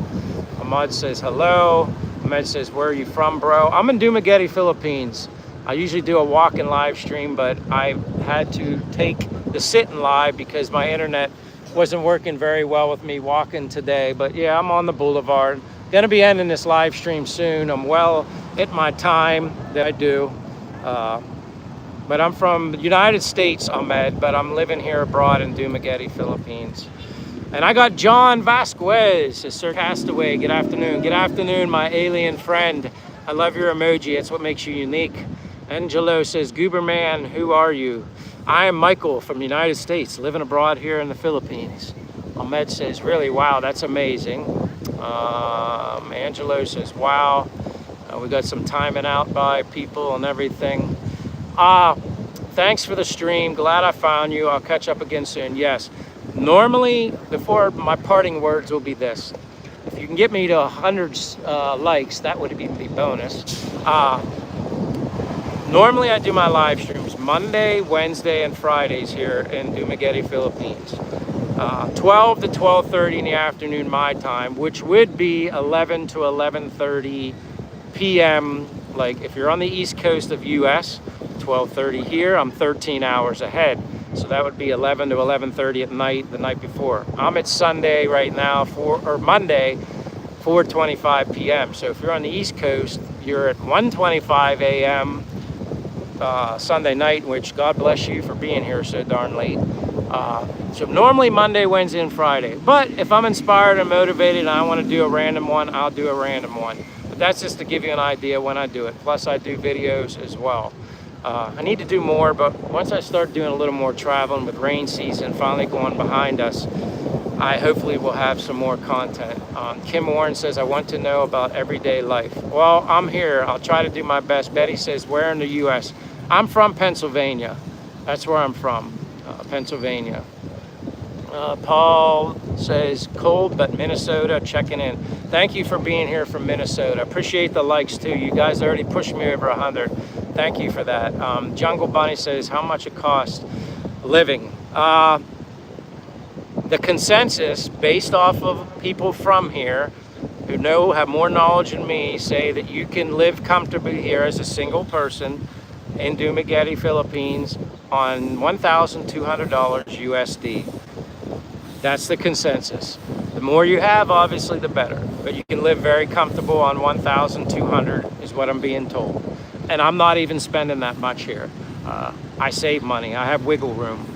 Ahmad says hello. Ahmed says, where are you from, bro? I'm in Dumaguete, Philippines. I usually do a walk-in live stream, but I had to take the sit-in live because my internet wasn't working very well with me walking today. But yeah, I'm on the boulevard. Gonna be ending this live stream soon. I'm well at my time that I do. But I'm from the United States, Ahmed, but I'm living here abroad in Dumaguete, Philippines. And I got John Vasquez, a Sir Castaway. Good afternoon. Good afternoon, my alien friend. I love your emoji. It's what makes you unique. Angelo says, Goober Man, who are you? I am Michael from the United States, living abroad here in the Philippines. Ahmed says, really? Wow, that's amazing. Angelo says, wow. We got some timing out by people and everything. Thanks for the stream. Glad I found you. I'll catch up again soon. Yes. Normally, before my parting words will be this. If you can get me to 100 likes, that would be the bonus. Normally, I do my live streams Monday, Wednesday, and Fridays here in Dumaguete, Philippines. 12 to 12:30 in the afternoon, my time, which would be 11 to 11:30 p.m. Like if you're on the East Coast of US, 12:30 here, I'm 13 hours ahead. So that would be 11 to 11:30 at night, the night before. I'm at Sunday right now, Monday, 4:25 p.m. So if you're on the East Coast, you're at 1:25 a.m. Sunday night, which God bless you for being here so darn late. So normally Monday, Wednesday, and Friday. But if I'm inspired and motivated and I want to do a random one, I'll do a random one. But that's just to give you an idea when I do it. Plus I do videos as well. I need to do more, but once I start doing a little more traveling with rain season finally going behind us, I hopefully will have some more content. Kim Warren says, I want to know about everyday life. Well, I'm here. I'll try to do my best. Betty says, where in the U.S.? I'm from Pennsylvania. That's where I'm from, Pennsylvania. Paul says, cold, but Minnesota, checking in. Thank you for being here from Minnesota. Appreciate the likes too. You guys already pushed me over 100. Thank you for that. Jungle Bunny says, how much it costs living? The consensus, based off of people from here who have more knowledge than me, say that you can live comfortably here as a single person in Dumaguete, Philippines on $1,200 USD. That's the consensus. The more you have, obviously, the better. But you can live very comfortable on $1,200 is what I'm being told. And I'm not even spending that much here. I save money. I have wiggle room.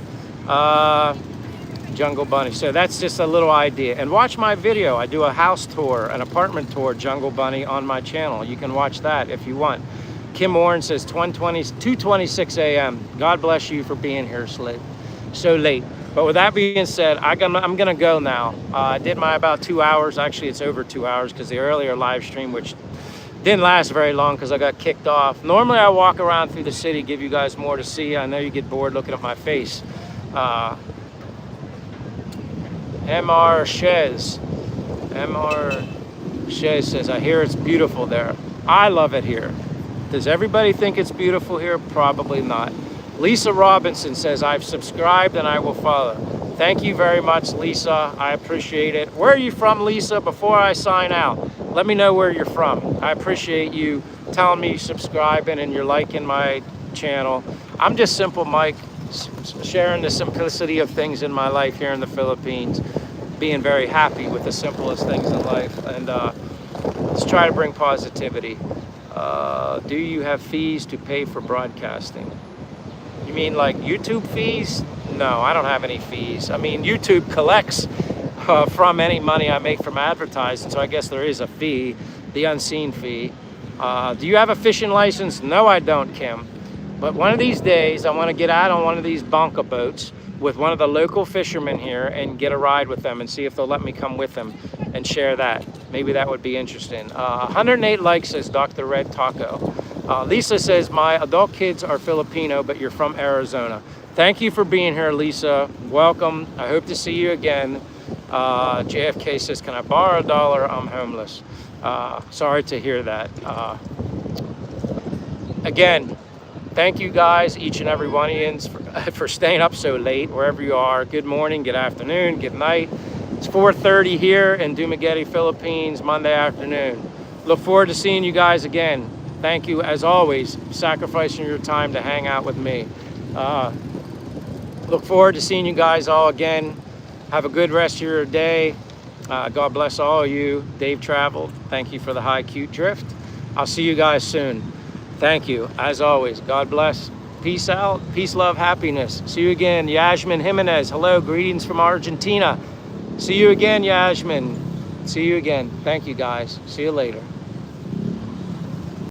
Jungle Bunny. So that's just a little idea. And watch my video. I do a house tour, an apartment tour, Jungle Bunny, on my channel. You can watch that if you want. Kim Warren says 2:26 a.m. God bless you for being here so late. But with that being said, I'm gonna go now. I did my about 2 hours. Actually, it's over 2 hours because the earlier live stream, which didn't last very long because I got kicked off. Normally I walk around through the city, give you guys more to see. I know you get bored looking at my face. MR Shez says, I hear it's beautiful there. I love it here. Does everybody think it's beautiful here? Probably not. Lisa Robinson says, I've subscribed and I will follow. Thank you very much, Lisa. I appreciate it. Where are you from, Lisa? Before I sign out, let me know where you're from. I appreciate you telling me you're subscribing and you're liking my channel. I'm just Simple Mike, sharing the simplicity of things in my life here in the Philippines, being very happy with the simplest things in life. And let's try to bring positivity. Do you have fees to pay for broadcasting? You mean like YouTube fees? No, I don't have any fees. I mean, YouTube collects from any money I make from advertising, so I guess there is a fee, the unseen fee. Do you have a fishing license? No, I don't, Kim. But one of these days, I want to get out on one of these bonka boats with one of the local fishermen here and get a ride with them and see if they'll let me come with them and share that. Maybe that would be interesting. 108 likes, says Dr. Red Taco. Lisa says, my adult kids are Filipino, but you're from Arizona. Thank you for being here, Lisa. Welcome. I hope to see you again. JFK says, can I borrow $1? I'm homeless. Sorry to hear that. Again, thank you guys, each and every one of you, for staying up so late, wherever you are. Good morning, good afternoon, good night. It's 4:30 here in Dumaguete, Philippines, Monday afternoon. Look forward to seeing you guys again. Thank you, as always, sacrificing your time to hang out with me. Look forward to seeing you guys all again. Have a good rest of your day. God bless all of you. Dave traveled. Thank you for the high cute drift. I'll see you guys soon. Thank you, as always. God bless. Peace out. Peace, love, happiness. See you again. Yasmin Jimenez. Hello. Greetings from Argentina. See you again, Yasmin. See you again. Thank you, guys. See you later.